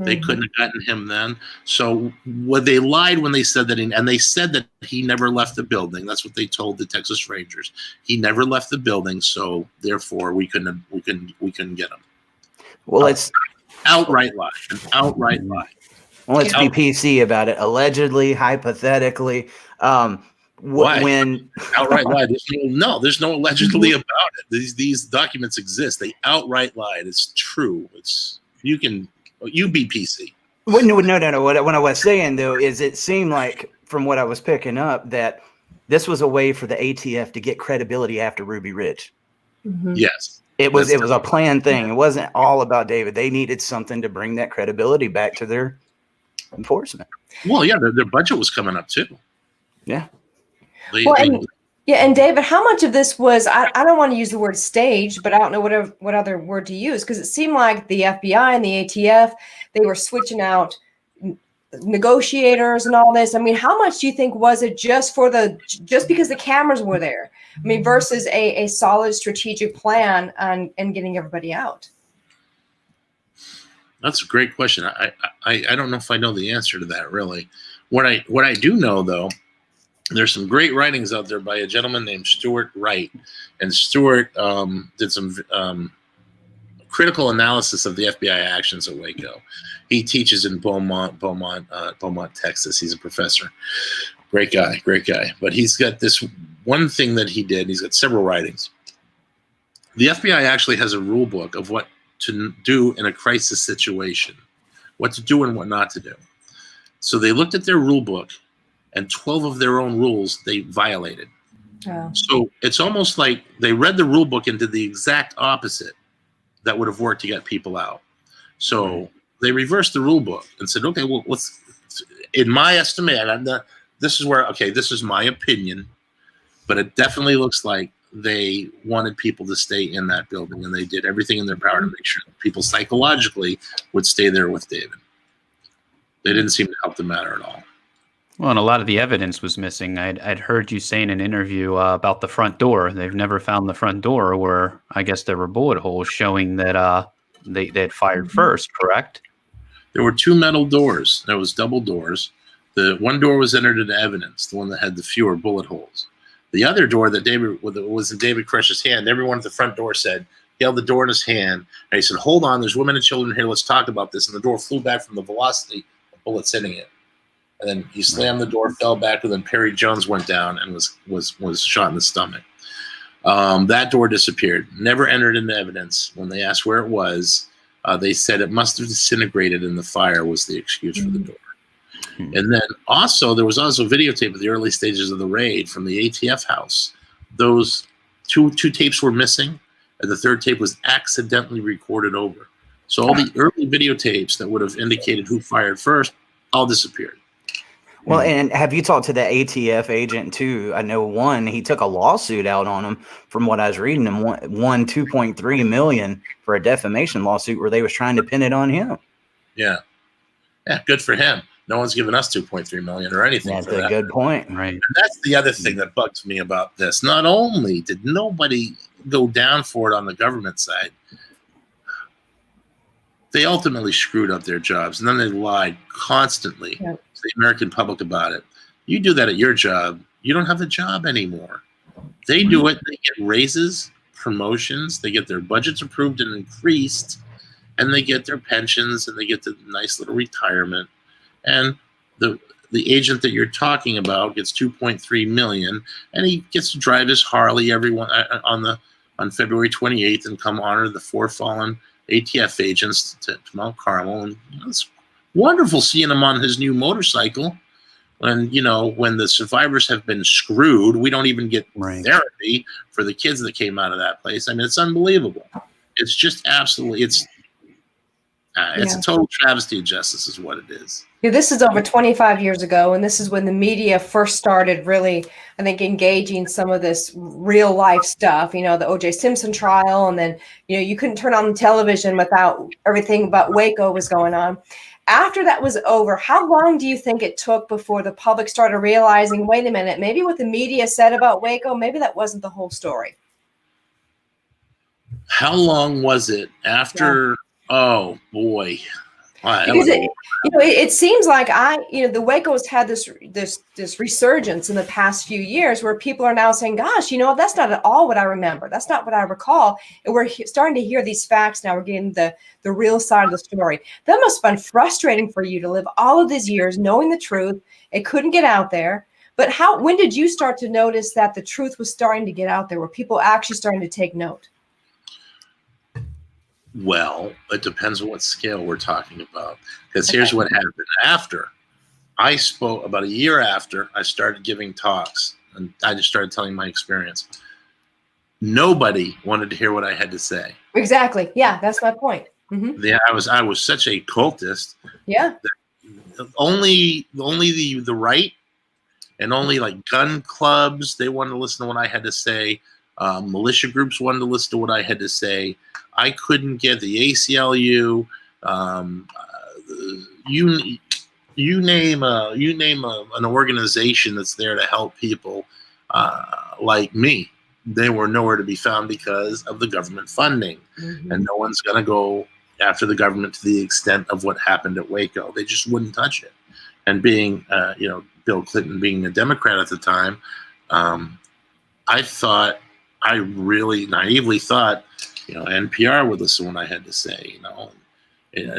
They couldn't have gotten him then. So they lied when they said that, and they said that he never left the building. That's what they told the Texas Rangers. He never left the building, so therefore we couldn't get him. Well, it's outright lie. An outright lie. Well, let's be PC about it. Allegedly, hypothetically, when outright lie. There's no allegedly about it. These documents exist. They outright lied. It's true. You be PC. Well, no. What I was saying though is it seemed like from what I was picking up that this was a way for the ATF to get credibility after Ruby Ridge. Mm-hmm. Yes. It was a planned thing. It wasn't all about David. They needed something to bring that credibility back to their enforcement. Well, yeah, their budget was coming up too. Yeah. And David, how much of this was, I don't want to use the word staged, but I don't know what other word to use, because it seemed like the FBI and the ATF, they were switching out negotiators and all this. I mean, how much do you think was it just because the cameras were there? I mean, versus a solid strategic plan and getting everybody out? That's a great question. I don't know if I know the answer to that really. What I do know though, there's some great writings out there by a gentleman named Stuart Wright, and Stuart did some critical analysis of the FBI actions at Waco. He teaches in Beaumont, Texas. He's a professor. Great guy. But he's got this one thing that he did. He's got several writings. The FBI actually has a rule book of what to do in a crisis situation, what to do and what not to do. So they looked at their rule book, and 12 of their own rules they violated. Oh. So it's almost like they read the rule book and did the exact opposite that would have worked to get people out. So they reversed the rule book and said, okay, well, in my estimate, this is my opinion, but it definitely looks like they wanted people to stay in that building, and they did everything in their power to make sure that people psychologically would stay there with David. They didn't seem to help the matter at all. Well, and a lot of the evidence was missing. I'd heard you say in an interview about the front door. They've never found the front door where I guess there were bullet holes showing that they had fired first, correct? There were two metal doors. There was double doors. The one door was entered into evidence, the one that had the fewer bullet holes. The other door that was in David Koresh's hand, everyone at the front door said, he held the door in his hand, and he said, hold on, there's women and children here, let's talk about this. And the door flew back from the velocity of bullets hitting it. And then he slammed the door, fell back, and then Perry Jones went down and was shot in the stomach. That door disappeared, never entered into evidence. When they asked where it was, they said it must have disintegrated in the fire was the excuse for the door. And then also, there was also videotape of the early stages of the raid from the ATF house. Those two tapes were missing, and the third tape was accidentally recorded over. So all the early videotapes that would have indicated who fired first all disappeared. Well, and have you talked to the ATF agent too? I know he took a lawsuit out on him from what I was reading, and won $2.3 million for a defamation lawsuit where they was trying to pin it on him. Yeah, good for him. No one's given us $2.3 million or anything. That's for that. a good point, right? And that's the other thing that bugs me about this. Not only did nobody go down for it on the government side, they ultimately screwed up their jobs, and then they lied constantly to the American public about it. You do that at your job, you don't have a job anymore. They do it, they get raises, promotions, they get their budgets approved and increased, and they get their pensions, and they get the nice little retirement. And the agent that you're talking about gets $2.3 million, and he gets to drive his Harley on February 28th and come honor the 4 fallen ATF agents to Mount Carmel. And it's wonderful seeing him on his new motorcycle. And when the survivors have been screwed, we don't even get therapy for the kids that came out of that place. I mean, it's unbelievable. It's just absolutely, it's a total travesty of justice is what it is. Yeah, this is over 25 years ago, and this is when the media first started really, I think, engaging some of this real life stuff, the O.J. Simpson trial, and then, you couldn't turn on the television without everything about Waco was going on. After that was over, how long do you think it took before the public started realizing, wait a minute, maybe what the media said about Waco, maybe that wasn't the whole story? How long was it after? Yeah. Oh, boy. Because it seems like the Waco's had this resurgence in the past few years where people are now saying, gosh, that's not at all what I remember. That's not what I recall. And we're starting to hear these facts now. We're getting the real side of the story. That must have been frustrating for you to live all of these years knowing the truth. It couldn't get out there. But when did you start to notice that the truth was starting to get out there? Were people actually starting to take note? Well, it depends on what scale we're talking about. Because here's what happened after. I spoke about a year after I started giving talks, and I just started telling my experience. Nobody wanted to hear what I had to say. Exactly. Yeah, that's my point. Mm-hmm. Yeah, I was such a cultist. Yeah. Only the right and only like gun clubs, they wanted to listen to what I had to say. Militia groups wanted to listen to what I had to say. I couldn't get the ACLU. You name an organization that's there to help people like me. They were nowhere to be found because of the government funding, and no one's going to go after the government to the extent of what happened at Waco. They just wouldn't touch it. And being, Bill Clinton being a Democrat at the time, I really naively thought, NPR would listen to what I had to say,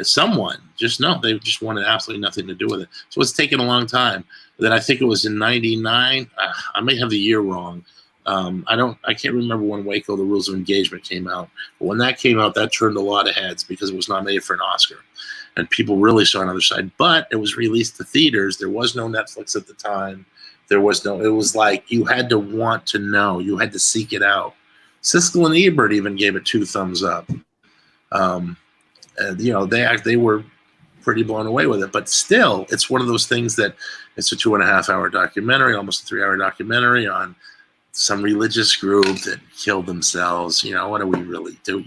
someone they just wanted absolutely nothing to do with it. So it's taken a long time. Then I think it was in '99. I may have the year wrong. I can't remember when Waco, the Rules of Engagement came out. But when that came out, that turned a lot of heads because it was nominated for an Oscar. And people really saw another side. But it was released to theaters. There was no Netflix at the time. It was like you had to want to know. You had to seek it out. Siskel and Ebert even gave it 2 thumbs up. And, they were pretty blown away with it. But still, it's one of those things that it's a 2.5-hour documentary, almost a 3-hour documentary on some religious group that killed themselves. What do we really do?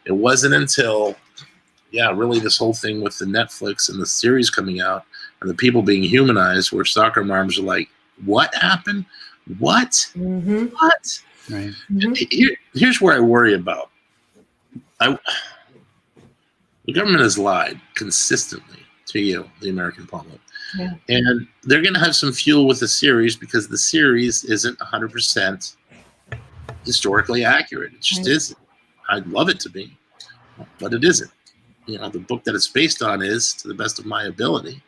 It wasn't until, really this whole thing with the Netflix and the series coming out and the people being humanized where soccer moms are like, what happened? What? Mm-hmm. What? Right. Here's where I worry about. The government has lied consistently to you, the American public. Yeah. And they're going to have some fuel with the series because the series isn't 100% historically accurate. It just isn't. I'd love it to be, but it isn't. The book that it's based on is, to the best of my ability.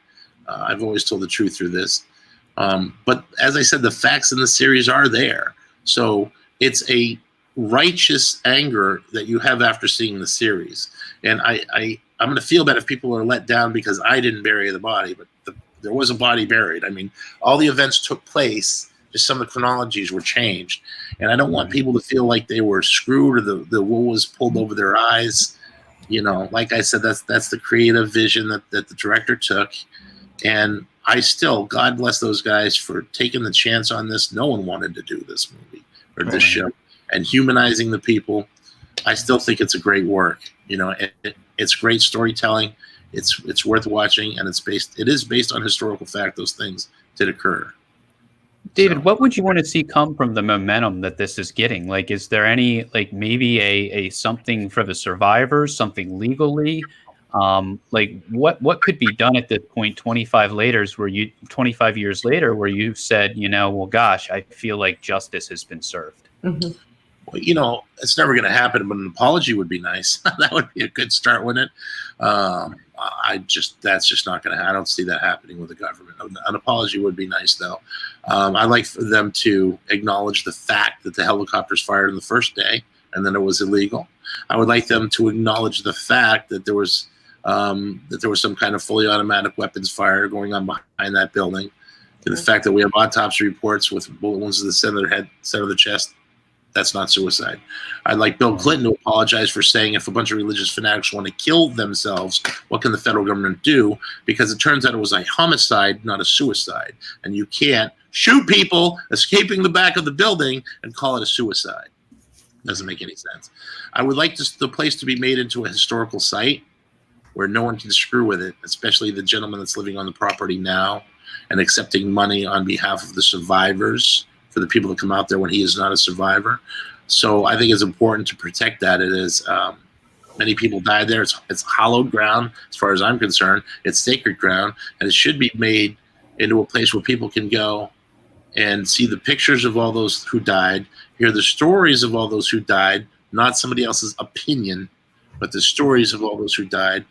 I've always told the truth through this. But as I said, the facts in the series are there. So it's a righteous anger that you have after seeing the series. And I'm going to feel bad if people are let down because I didn't bury the body, but there was a body buried. I mean, all the events took place, just some of the chronologies were changed. And I don't want people to feel like they were screwed or the wool was pulled over their eyes. Like I said, that's the creative vision that the director took. And God bless those guys for taking the chance on this. No one wanted to do this movie or this show and humanizing the people. I still think it's a great work. It's great storytelling. It's worth watching, and it is based on historical fact. Those things did occur. David, what would you want to see come from the momentum that this is getting? Like, is there any, like, maybe a something for the survivors, something legally? What could be done at this point 25 years later where you said, well, gosh, I feel like justice has been served? Mm-hmm. Well, it's never going to happen, but an apology would be nice. That would be a good start, wouldn't it? That's just not going to happen. I don't see that happening with the government. An apology would be nice, though. I'd like for them to acknowledge the fact that the helicopters fired on the first day and then it was illegal. I would like them to acknowledge the fact that there was some kind of fully automatic weapons fire going on behind that building. And the fact that we have autopsy reports with bullet wounds to the center of the head, center of the chest, that's not suicide. I'd like Bill Clinton to apologize for saying if a bunch of religious fanatics want to kill themselves, what can the federal government do? Because it turns out it was a homicide, not a suicide. And you can't shoot people escaping the back of the building and call it a suicide. Doesn't make any sense. I would like the place to be made into a historical site where no one can screw with it, especially the gentleman that's living on the property now and accepting money on behalf of the survivors for the people that come out there when he is not a survivor. So I think it's important to protect that. It is many people died there. It's hallowed ground as far as I'm concerned. It's sacred ground, and it should be made into a place where people can go and see the pictures of all those who died, hear the stories of all those who died, not somebody else's opinion, but the stories of all those who died.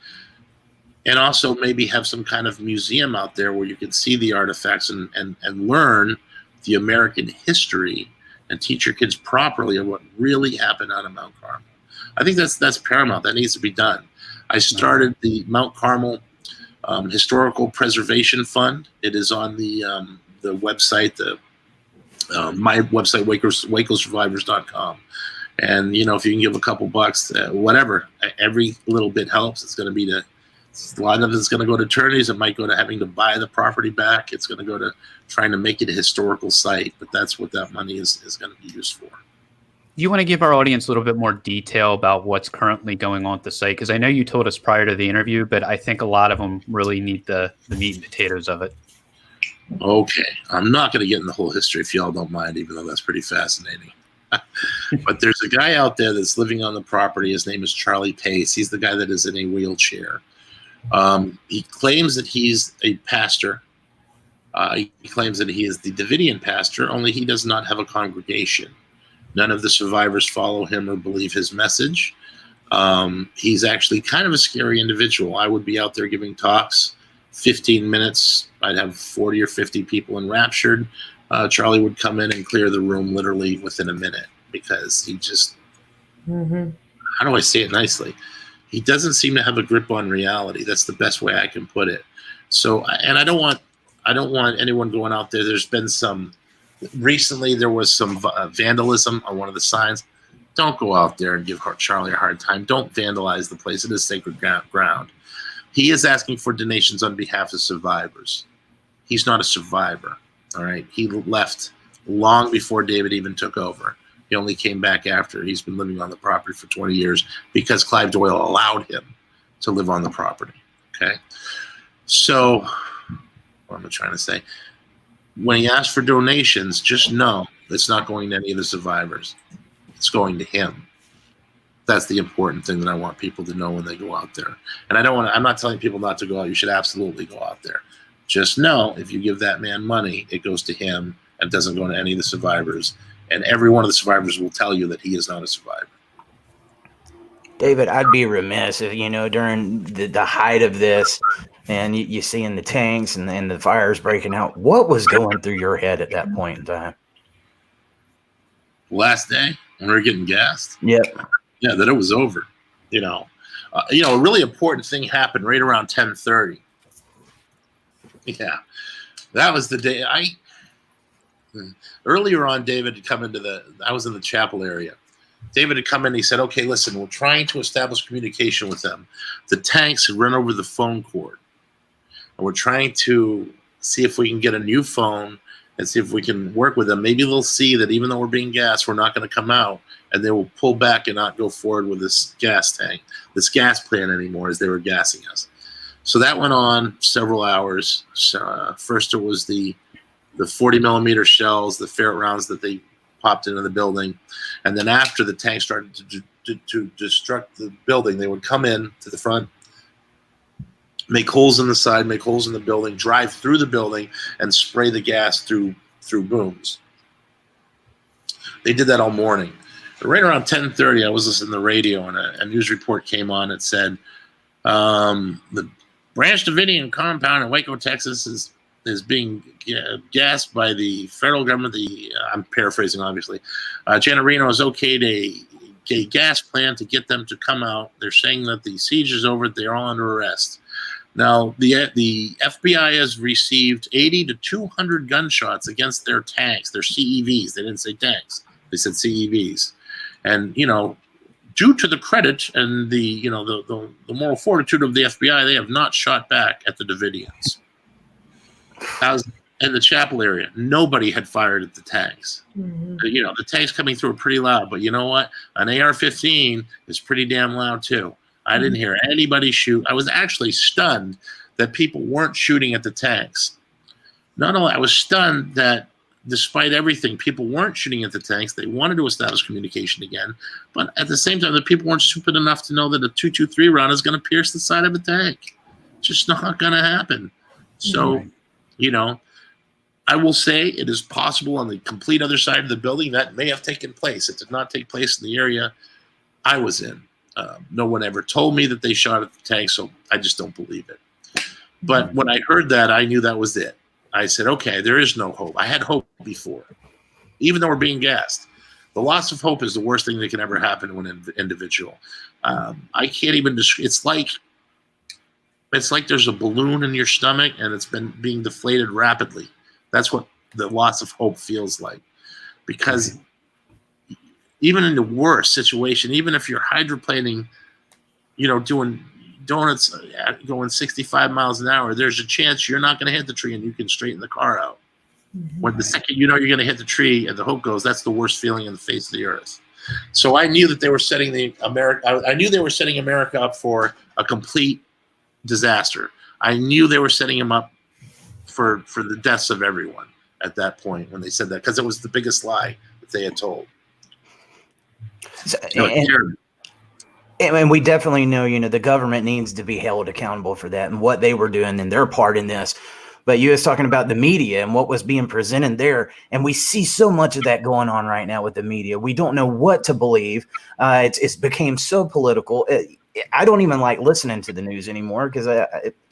And also maybe have some kind of museum out there where you can see the artifacts and learn the American history and teach your kids properly of what really happened out of Mount Carmel. I think that's paramount. That needs to be done. I started the Mount Carmel Historical Preservation Fund. It is on the website, my website, wacosurvivors.com. And, if you can give a couple bucks, whatever, every little bit helps. It's going to be a lot of it's going to go to attorneys. It might go to having to buy the property back. It's going to go to trying to make it a historical site. But that's what that money is going to be used for. You want to give our audience a little bit more detail about what's currently going on at the site? Because I know you told us prior to the interview, but I think a lot of them really need the meat and potatoes of it. Okay. I'm not going to get in the whole history if y'all don't mind, even though that's pretty fascinating. But there's a guy out there that's living on the property. His name is Charlie Pace. He's the guy that is in a wheelchair. He claims that he's a pastor. He claims that he is the Davidian pastor, only he does not have a congregation. None of the survivors follow him or believe his message. He's actually kind of a scary individual. I would be out there giving talks, 15 minutes. I'd have 40 or 50 people enraptured. Charlie would come in and clear the room literally within a minute because he just, how do I say it nicely? He doesn't seem to have a grip on reality. That's the best way I can put it. So, and I don't want anyone going out there. There's been recently there was some vandalism on one of the signs. Don't go out there and give Charlie a hard time. Don't vandalize the place. It is sacred ground. He is asking for donations on behalf of survivors. He's not a survivor. All right. He left long before David even took over. He only came back after. He's been living on the property for 20 years because Clive Doyle allowed him to live on the property. Okay. So what am I trying to say? When he asks for donations, just know it's not going to any of the survivors. It's going to him. That's the important thing that I want people to know when they go out there. And I'm not telling people not to go out. You should absolutely go out there. Just know if you give that man money, it goes to him and doesn't go to any of the survivors. And every one of the survivors will tell you that he is not a survivor. David, I'd be remiss if, during the height of this and you seeing the tanks and the fires breaking out, what was going through your head at that point in time? Last day when we were getting gassed? Yep. Yeah, that it was over. A really important thing happened right around 10:30. Yeah, that was the day. Earlier on, David had come I was in the chapel area. David had come in, he said, okay, listen, we're trying to establish communication with them. The tanks had run over the phone cord. And we're trying to see if we can get a new phone and see if we can work with them. Maybe they'll see that even though we're being gassed, we're not going to come out, and they will pull back and not go forward with this gas plant anymore as they were gassing us. So that went on several hours. First it was the 40 millimeter shells, the ferret rounds that they popped into the building. And then after the tank started to destruct the building, they would come in to the front, make holes in the side, make holes in the building, drive through the building, and spray the gas through booms. They did that all morning. But right around 10:30, I was listening to the radio, and a news report came on. It said the Branch Davidian compound in Waco, Texas is being gassed by the federal government. I'm paraphrasing, obviously. Janet Reno has okayed a gas plant to get them to come out. They're saying that the siege is over. They're all under arrest. Now, the FBI has received 80 to 200 gunshots against their tanks, their CEVs. They didn't say tanks. They said CEVs. And, due to the credit and the moral fortitude of the FBI, they have not shot back at the Davidians. In the chapel area, nobody had fired at the tanks. Mm-hmm. The tanks coming through are pretty loud, but you know what? An AR-15 is pretty damn loud too. I didn't hear anybody shoot. I was actually stunned that people weren't shooting at the tanks. Not only, I was stunned that despite everything, people weren't shooting at the tanks. They wanted to establish communication again, but at the same time, the people weren't stupid enough to know that a .223 round is going to pierce the side of a tank. It's just not going to happen. So, I will say it is possible on the complete other side of the building that may have taken place. It did not take place in the area I was in. No one ever told me that they shot at the tank, so I just don't believe it. But when I heard that, I knew that was it. I said, okay, there is no hope. I had hope before, even though we're being gassed. The loss of hope is the worst thing that can ever happen to an individual. I can't even describe. It's like there's a balloon in your stomach and it's been being deflated rapidly. That's what the loss of hope feels like. Because even in the worst situation, even if you're hydroplaning, doing donuts going 65 miles an hour, there's a chance you're not going to hit the tree and you can straighten the car out. When the second you're going to hit the tree and the hope goes, that's the worst feeling in the face of the earth. So I knew that they were setting America up for a complete disaster. I knew they were setting him up for the deaths of everyone at that point when they said that, because it was the biggest lie that they had told. And we definitely know, the government needs to be held accountable for that and what they were doing and their part in this. But you was talking about the media and what was being presented there. And we see so much of that going on right now with the media. We don't know what to believe. It's became so political. I don't even like listening to the news anymore because,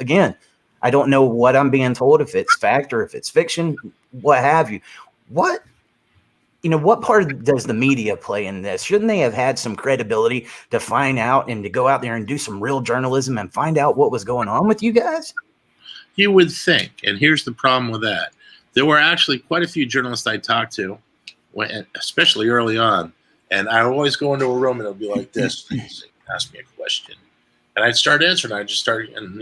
again, I don't know what I'm being told, if it's fact or if it's fiction, what have you. What part does the media play in this? Shouldn't they have had some credibility to find out and to go out there and do some real journalism and find out what was going on with you guys? You would think, and here's the problem with that. There were actually quite a few journalists I talked to, especially early on, and I would always go into a room and it would be like this, ask me a question. And I'd start answering, I'd just start, and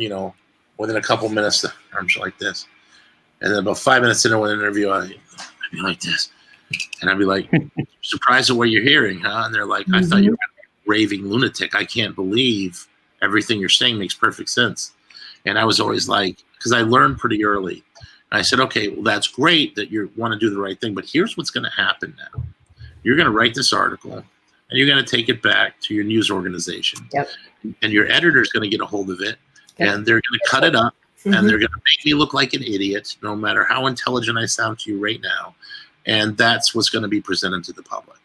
within a couple minutes, the arms like this. And then about 5 minutes into an interview, I'd be like this. And I'd be like, surprised at what you're hearing, huh? And they're like, I thought you were a raving lunatic. I can't believe everything you're saying makes perfect sense. And I was always like, because I learned pretty early. And I said, okay, well, that's great that you want to do the right thing, but here's what's going to happen now. You're going to write this article, and you're going to take it back to your news organization. Yep. And your editor is going to get a hold of it, and they're going to cut it up, and they're going to make me look like an idiot, no matter how intelligent I sound to you right now. And that's what's going to be presented to the public.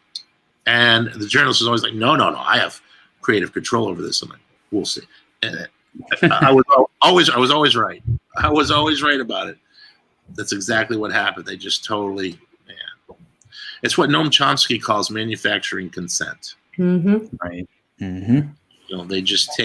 And the journalist is always like, no, I have creative control over this. I'm like, we'll see. And I was always right. I was always right about it. That's exactly what happened. They just totally, it's what Noam Chomsky calls manufacturing consent. Right. They just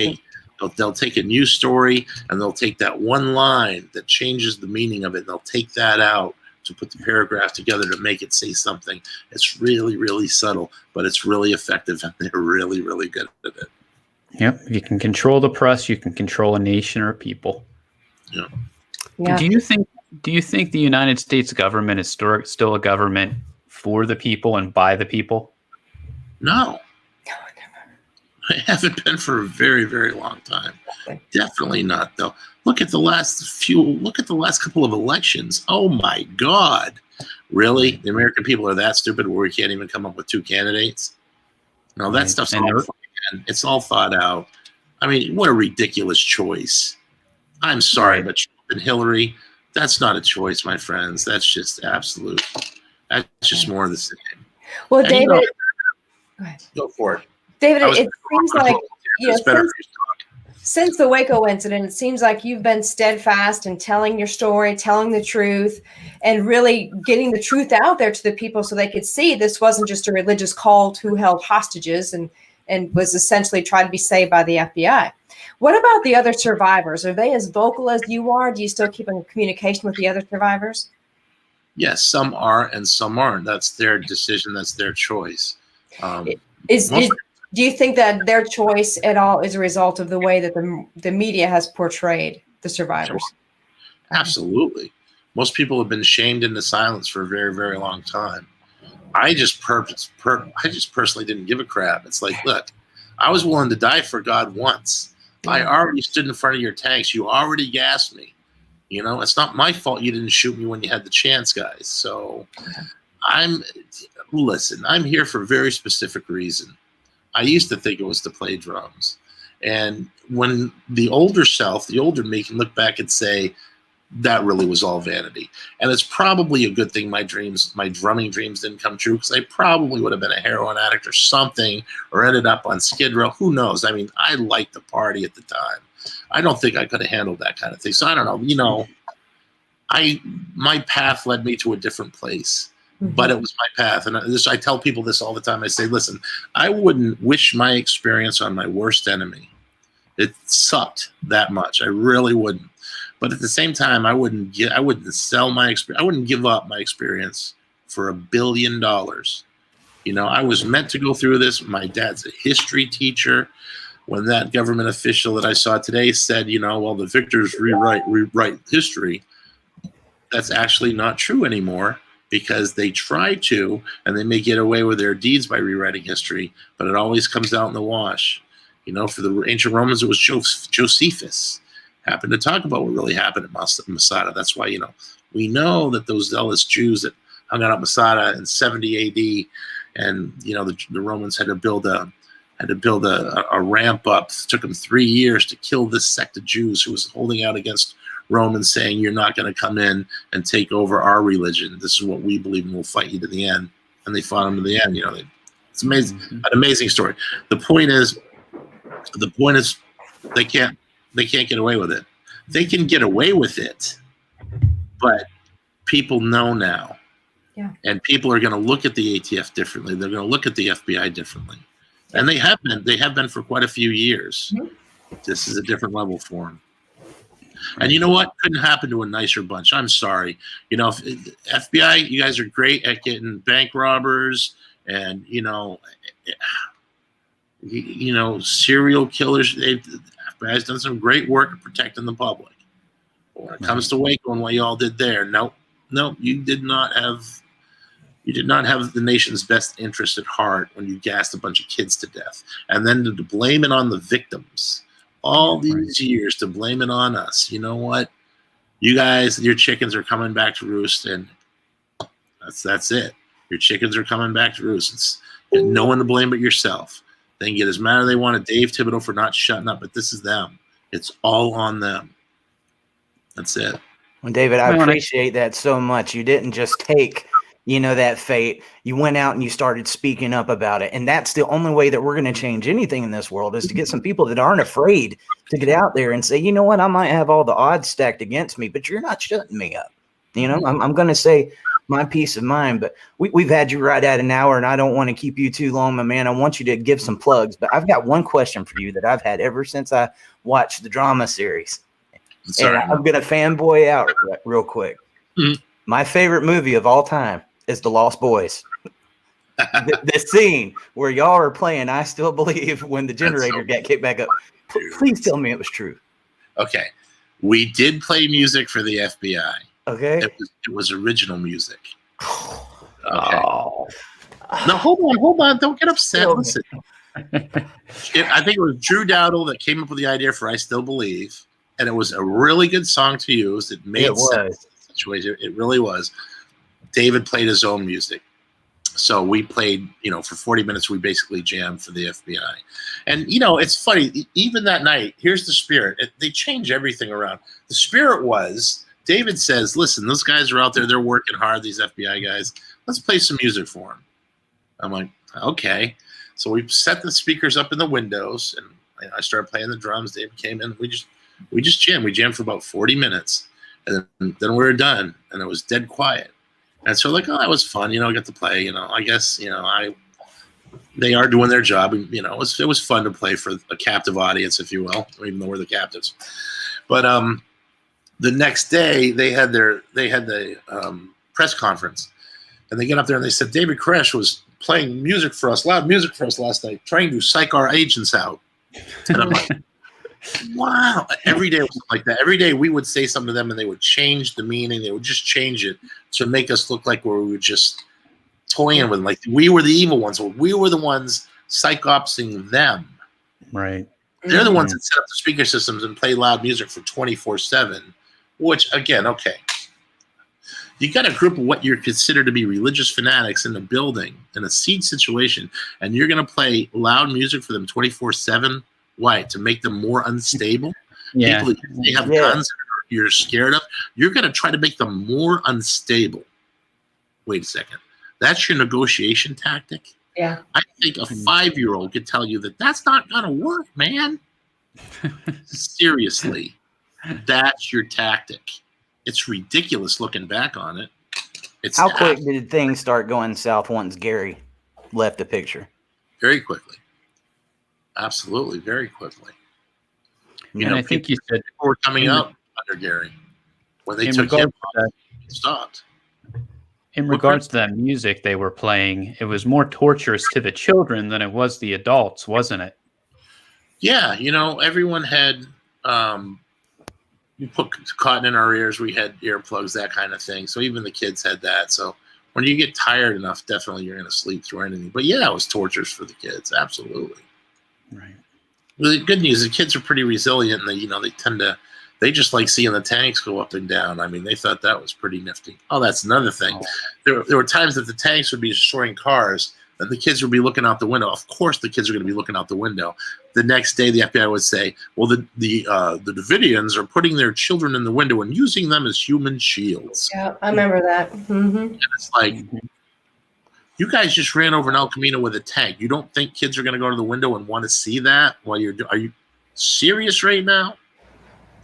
they'll take a news story and they'll take that one line that changes the meaning of it. And they'll take that out to put the paragraph together to make it say something. It's really, really subtle, but it's really effective, and they're really, really good at it. Yep. If you can control the press, you can control a nation or people. Yeah. Do you think the United States government is still a government for the people and by the people? No. I haven't been for a very, very long time. Definitely not, though. Look at the last couple of elections. Oh my God. Really? The American people are that stupid where we can't even come up with two candidates? No, that stuff's it's all thought out. I mean, what a ridiculous choice. I'm sorry, but Trump and Hillary, that's not a choice, my friends. That's just absolute. That's just more of the same. Well, and David, go ahead. Go for it. David, it seems like since the Waco incident, it seems like you've been steadfast in telling your story, telling the truth, and really getting the truth out there to the people so they could see this wasn't just a religious cult who held hostages and was essentially trying to be saved by the FBI. What about the other survivors? Are they as vocal as you are? Do you still keep in communication with the other survivors? Yes, some are and some aren't. That's their decision. That's their choice. Do you think that their choice at all is a result of the way that the media has portrayed the survivors? Absolutely. Most people have been shamed into silence for a very, very long time. I just personally didn't give a crap. It's like, look, I was willing to die for God once. I already stood in front of your tanks. You already gassed me. It's not my fault you didn't shoot me when you had the chance, guys. So I'm here for a very specific reason. I used to think it was to play drums. And when the older me can look back and say, that really was all vanity. And it's probably a good thing my drumming dreams didn't come true, because I probably would have been a heroin addict or something, or ended up on Skid Row. Who knows? I mean, I liked the party at the time. I don't think I could have handled that kind of thing. So I don't know. My path led me to a different place. but it was my path. And I tell people this all the time. I say, listen, I wouldn't wish my experience on my worst enemy. It sucked that much. I really wouldn't. But at the same time, I wouldn't sell my experience. I wouldn't give up my experience for $1 billion. You know, I was meant to go through this. My dad's a history teacher. When that government official that I saw today said, you know, well, the victors rewrite history, that's actually not true anymore, because they try to, and they may get away with their deeds by rewriting history, but it always comes out in the wash. You know, for the ancient Romans, it was Josephus happened to talk about what really happened at Masada. That's why, you know, we know that those zealous Jews that hung out at Masada in 70 AD, and, you know, the Romans had to build a ramp up. It took them 3 years to kill this sect of Jews who was holding out against Romans, saying, you're not going to come in and take over our religion. This is what we believe, and we'll fight you to the end. And they fought him to the end. You know, it's amazing, an amazing story. The point is they can't get away with it. They can get away with it, but people know now. Yeah. And people are going to look at the ATF differently. They're going to look at the FBI differently. Yeah. And they have been for quite a few years. Mm-hmm. This is a different level for them. And you know what? Couldn't happen to a nicer bunch. I'm sorry. You know, FBI, you guys are great at getting bank robbers and, you know, serial killers. FBI's done some great work at protecting the public. But when it comes to Waco and what y'all did there, no, you did not have the nation's best interest at heart when you gassed a bunch of kids to death. And then to blame it on the victims. All these years to blame it on us. You know what? You guys, your chickens are coming back to roost, and that's it. Your chickens are coming back to roost. It's no one to blame but yourself. They can get as mad as they want at Dave Thibodeau for not shutting up, but this is them. It's all on them. That's it. Well, David, I appreciate that so much. You didn't just take, you know, that fate. You went out and you started speaking up about it. And that's the only way that we're going to change anything in this world, is to get some people that aren't afraid to get out there and say, you know what, I might have all the odds stacked against me, but you're not shutting me up. You know, I'm going to say my peace of mind, but we've had you right at an hour, and I don't want to keep you too long, my man. I want you to give some plugs, but I've got one question for you that I've had ever since I watched the drama series. Sorry. And I'm going to fanboy out real quick. Mm-hmm. My favorite movie of all time is The Lost Boys. the scene where y'all are playing I Still Believe when the generator got kicked back up. Please tell me it was true. Okay. We did play music for the FBI. Okay. It was original music. Okay. Oh. No, hold on. Don't get upset. Listen. I think it was Drew Dowdle that came up with the idea for I Still Believe, and it was a really good song to use. It made sense in the situation. It really was. David played his own music. So we played, you know, for 40 minutes, we basically jammed for the FBI. And, you know, it's funny. Even that night, here's the spirit. They change everything around. The spirit was, David says, listen, those guys are out there. They're working hard, these FBI guys. Let's play some music for them. I'm like, okay. So we set the speakers up in the windows, and I started playing the drums. David came in. We just jammed. We jammed for about 40 minutes. And then we were done, and it was dead quiet. And so, like, oh, that was fun. You know, I got to play. You know, I guess, you know, they are doing their job. And, you know, it was fun to play for a captive audience, if you will, even though we're the captives. But the next day, they had the press conference, and they get up there and they said David Koresh was playing music for us, loud music for us last night, trying to psych our agents out. And I'm like, wow. Every day was like that. Every day we would say something to them, and they would change the meaning. They would just change it to make us look like we were just toying with them. Like we were the evil ones. Or we were the ones psychopsing them. Right. They're the ones that set up the speaker systems and play loud music for 24/7, which, again, okay. You got a group of what you're considered to be religious fanatics in a building, in a siege situation, and you're going to play loud music for them 24/7. Why? To make them more unstable? Yeah. People that they have guns that you're scared of, you're going to try to make them more unstable. Wait a second. That's your negotiation tactic? Yeah. I think a 5-year-old could tell you that that's not going to work, man. Seriously. That's your tactic. It's ridiculous looking back on it. How quick did things start going south once Gary left the picture? Very quickly. Absolutely, very quickly. I think you said people were coming up under Gary when they took him off, it stopped. In regards to that music they were playing, it was more torturous to the children than it was the adults, wasn't it? Yeah, everyone had we put cotton in our ears, we had earplugs, that kind of thing. So even the kids had that. So when you get tired enough, definitely you're going to sleep through anything. But yeah, it was torturous for the kids, absolutely. Right. Well, the good news, the kids are pretty resilient, and they just like seeing the tanks go up and down. I mean, they thought that was pretty nifty. Oh, that's another thing. There were times that the tanks would be destroying cars, and the kids would be looking out the window. Of course, the kids are going to be looking out the window. The next day, the FBI would say, well, the Davidians are putting their children in the window and using them as human shields. Yeah, I remember that. Mm-hmm. And it's like, you guys just ran over an El Camino with a tank. You don't think kids are going to go to the window and want to see that? Are you serious right now?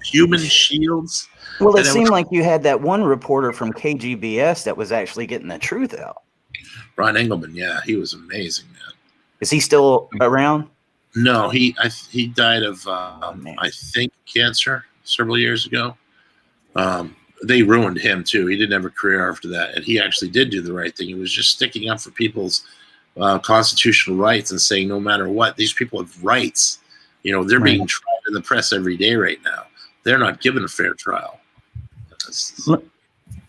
Human shields? Well, it seemed like you had that one reporter from KGBS that was actually getting the truth out. Ron Engelman, yeah, he was amazing, man. Is he still around? No, he died of I think cancer several years ago. They ruined him too. He didn't have a career after that, and he actually did do the right thing. He was just sticking up for people's constitutional rights and saying, no matter what, these people have rights. They're being tried in the press every day right now. They're not given a fair trial.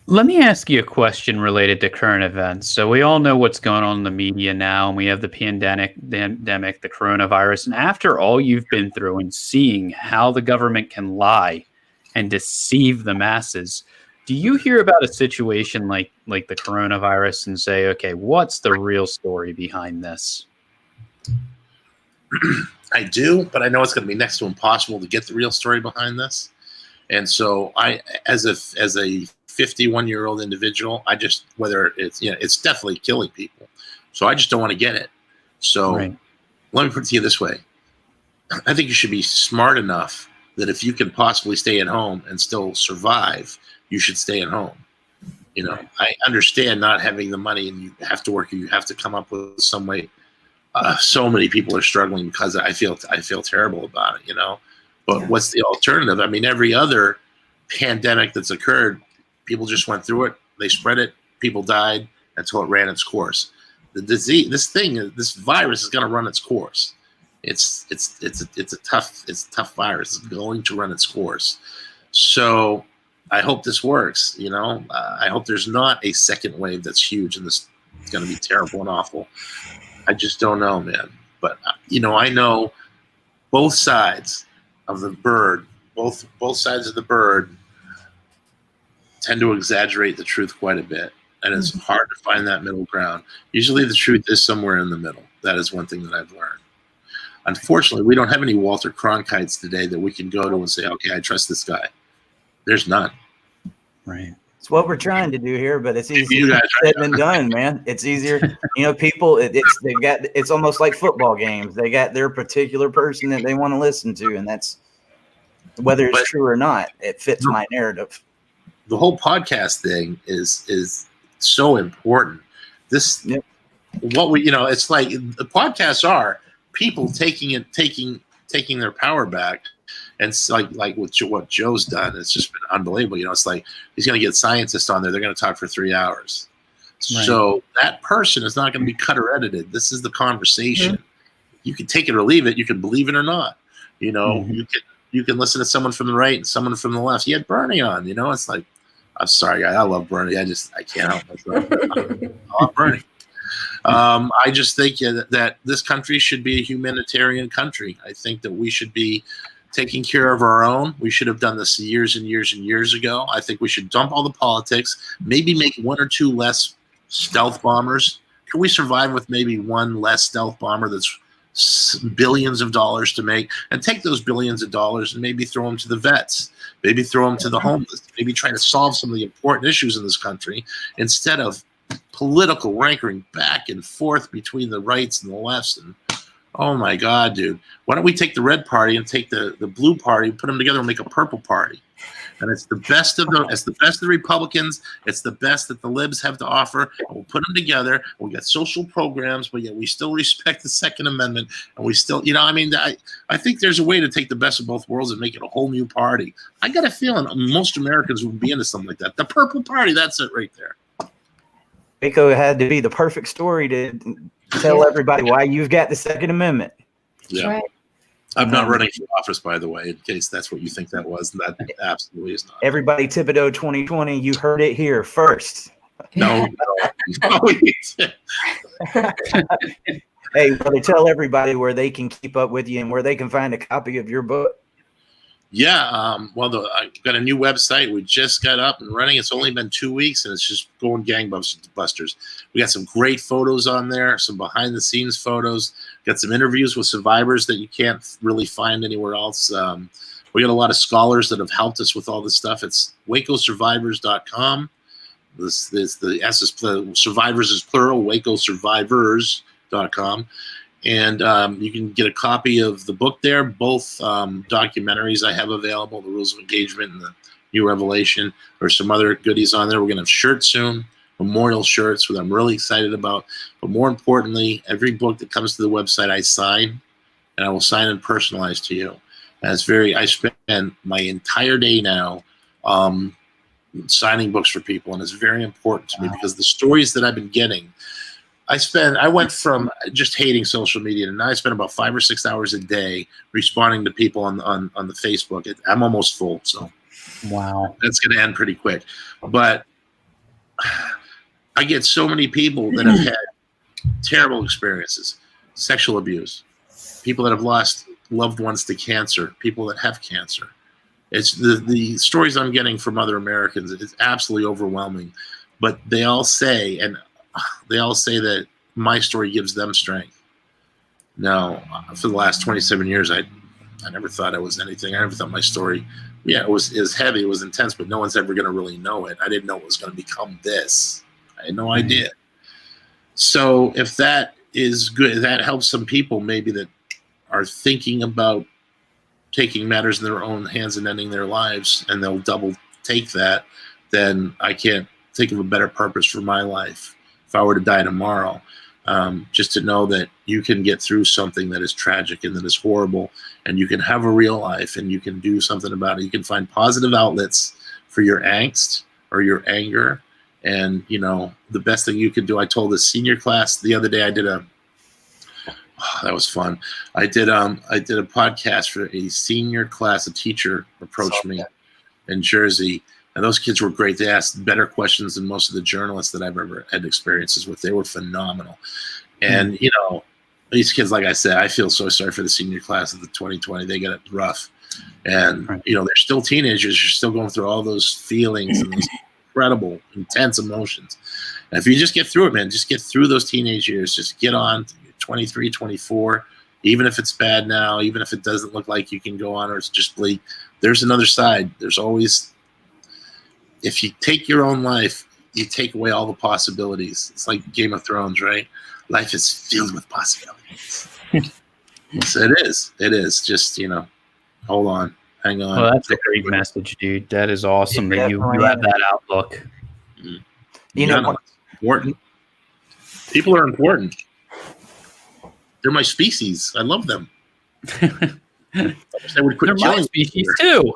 Let me ask you a question related to current events. So we all know what's going on in the media now, and we have the pandemic, the coronavirus. And after all you've been through and seeing how the government can lie and deceive the masses, do you hear about a situation like the coronavirus and say, okay, what's the real story behind this? I do, but I know it's going to be next to impossible to get the real story behind this. And so I, as a 51-year-old individual, whether it's definitely killing people. So I just don't want to get it. So Let me put it to you this way. I think you should be smart enough that if you can possibly stay at home and still survive, you should stay at home. I understand not having the money and you have to work, you have to come up with some way. So many people are struggling because I feel terrible about it, But what's the alternative? I mean, every other pandemic that's occurred, people just went through it. They spread it. People died until it ran its course. The disease, this virus is going to run its course. It's a tough virus. It's going to run its course. So I hope this works. I hope there's not a second wave that's huge and this is going to be terrible and awful. I just don't know, man. But I know both sides of the bird. Both sides of the bird tend to exaggerate the truth quite a bit, and it's hard to find that middle ground. Usually the truth is somewhere in the middle. That is one thing that I've learned. Unfortunately, we don't have any Walter Cronkites today that we can go to and say, okay, I trust this guy. There's none. Right. It's what we're trying to do here, but it's easier said than done, man. It's easier. People, it's almost like football games. They got their particular person that they want to listen to, and that's whether it's true or not. It fits my narrative. The whole podcast thing is so important. It's like the podcasts are people taking their power back. And it's like what Joe's done, it's just been unbelievable. It's like he's going to get scientists on there. They're going to talk for 3 hours. Right. So that person is not going to be cut or edited. This is the conversation. Mm-hmm. You can take it or leave it. You can believe it or not. You can listen to someone from the right and someone from the left. He had Bernie on. It's like, I'm sorry, I love Bernie. I can't help myself. I love Bernie. I just think that this country should be a humanitarian country. I think that we should be taking care of our own. We should have done this years and years and years ago. I think we should dump all the politics, maybe make 1 or 2 less stealth bombers. Can we survive with maybe 1 less stealth bomber that's billions of dollars to make, and take those billions of dollars and maybe throw them to the vets, maybe throw them to the homeless, maybe try to solve some of the important issues in this country instead of political rankering back and forth between the rights and the lefts. And oh my God, dude, why don't we take the red party and take the blue party, put them together and make a purple party? And it's the best of the Republicans. It's the best that the libs have to offer. And we'll put them together. We got social programs, but yet we still respect the Second Amendment. And we still, I think there's a way to take the best of both worlds and make it a whole new party. I got a feeling most Americans would be into something like that. The Purple Party, that's it right there. Waco had to be the perfect story to tell everybody why you've got the Second Amendment. Yeah. Right. I'm not running for office, by the way, in case that's what you think that was. That absolutely is not. Everybody, Thibodeau 2020, you heard it here first. No. Hey, brother, tell everybody where they can keep up with you and where they can find a copy of your book. Yeah, I've got a new website. We just got up and running. It's only been 2 weeks, and it's just going gangbusters. We got some great photos on there, some behind-the-scenes photos. Got some interviews with survivors that you can't really find anywhere else. We got a lot of scholars that have helped us with all this stuff. It's wacosurvivors.com. The survivors is plural, wacosurvivors.com. And you can get a copy of the book there, both documentaries I have available, The Rules of Engagement and The New Revelation. There's some other goodies on there. We're going to have shirts soon, memorial shirts, which I'm really excited about. But more importantly, every book that comes to the website I sign, and I will sign and personalize to you. And I spend my entire day now signing books for people, and it's very important to me because the stories that I've been getting, I went from just hating social media, and now I spend about 5 or 6 hours a day responding to people on the Facebook. I'm almost full, so wow, that's going to end pretty quick. But I get so many people that have had terrible experiences, sexual abuse, people that have lost loved ones to cancer, people that have cancer. It's the stories I'm getting from other Americans. It's absolutely overwhelming, but they all say that my story gives them strength. Now, for the last 27 years, I never thought I was anything. I never thought my story, it was heavy, it was intense, but no one's ever going to really know it. I didn't know it was going to become this. I had no idea. So if that is good, that helps some people maybe that are thinking about taking matters in their own hands and ending their lives, and they'll double take that, then I can't think of a better purpose for my life. If I were to die tomorrow, just to know that you can get through something that is tragic and that is horrible, and you can have a real life and you can do something about it. You can find positive outlets for your angst or your anger. And, the best thing you can do, I told the senior class the other day, that was fun. I did a podcast for a senior class. A teacher approached me in Jersey. And those kids were great. They asked better questions than most of the journalists that I've ever had experiences with. They were phenomenal. And, these kids, like I said, I feel so sorry for the senior class of the 2020. They got it rough. And, they're still teenagers. You're still going through all those feelings and those incredible, intense emotions. And if you just get through it, man, just get through those teenage years. Just get on 23, 24. Even if it's bad now, even if it doesn't look like you can go on or it's just bleak, there's another side. There's always... If you take your own life, you take away all the possibilities. It's like Game of Thrones, right? Life is filled with possibilities. So it is. It is. Just, hold on. Hang on. Well, that's a great message, dude. That is awesome that you have that outlook. Important. People are important. They're my species. I love them. I wish they would quit They're my species, too.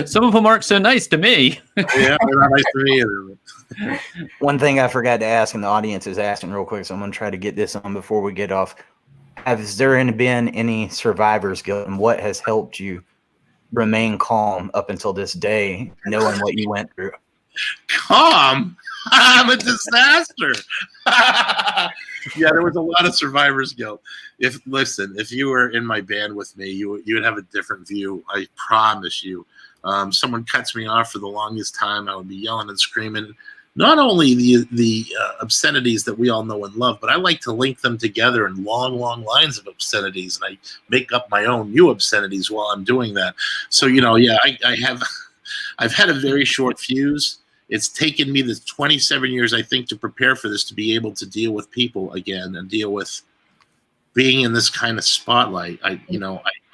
Some of them aren't so nice to me. Yeah, they're not nice to me either. One thing I forgot to ask, and the audience is asking real quick, so I'm going to try to get this on before we get off. Has there been any survivor's guilt, and what has helped you remain calm up until this day, knowing what you went through? Calm? I'm a disaster. Yeah, there was a lot of survivor's guilt. If you were in my band with me, you would have a different view. I promise you. Someone cuts me off for the longest time, I would be yelling and screaming. Not only the obscenities that we all know and love, but I like to link them together in long, long lines of obscenities, and I make up my own new obscenities while I'm doing that. So I've had a very short fuse. It's taken me the 27 years, I think, to prepare for this, to be able to deal with people again and deal with being in this kind of spotlight.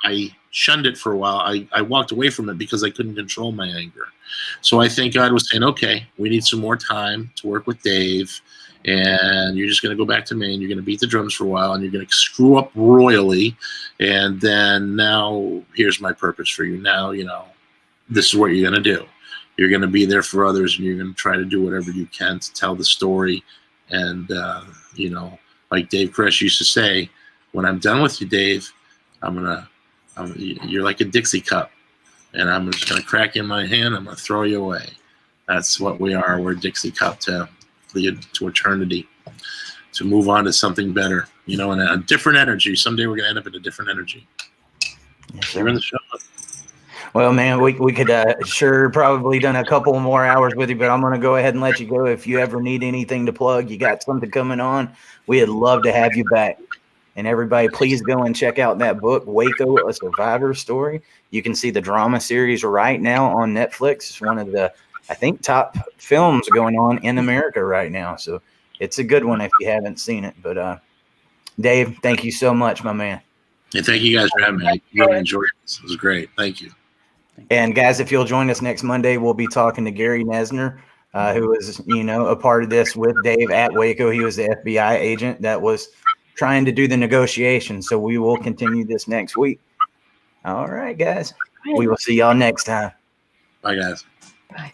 I shunned it for a while. I walked away from it because I couldn't control my anger. So I think God was saying, okay, we need some more time to work with Dave, and you're just going to go back to Maine. You're going to beat the drums for a while, and you're going to screw up royally. And then now here's my purpose for you. Now, this is what you're going to do. You're going to be there for others, and you're going to try to do whatever you can to tell the story. And, like Dave Koresh used to say, when I'm done with you, Dave, you're like a Dixie cup, and I'm just going to crack you in my hand. I'm going to throw you away. That's what we are. We're a Dixie cup to eternity, to move on to something better, and a different energy. Someday we're going to end up in a different energy. Yes, You're in the show. Well, man, we could sure probably done a couple more hours with you, but I'm going to go ahead and let you go. If you ever need anything to plug, you got something coming on, we'd love to have you back. And everybody, please go and check out that book, Waco, A Survivor Story. You can see the drama series right now on Netflix. It's one of the, I think, top films going on in America right now. So it's a good one if you haven't seen it. But Dave, thank you so much, my man. And thank you guys for having me. I really enjoyed this. It was great. Thank you. And guys, if you'll join us next Monday, we'll be talking to Gary Nesner, who was, a part of this with Dave at Waco. He was the FBI agent that was trying to do the negotiation. So we will continue this next week. All right, guys. We will see y'all next time. Bye, guys. Bye.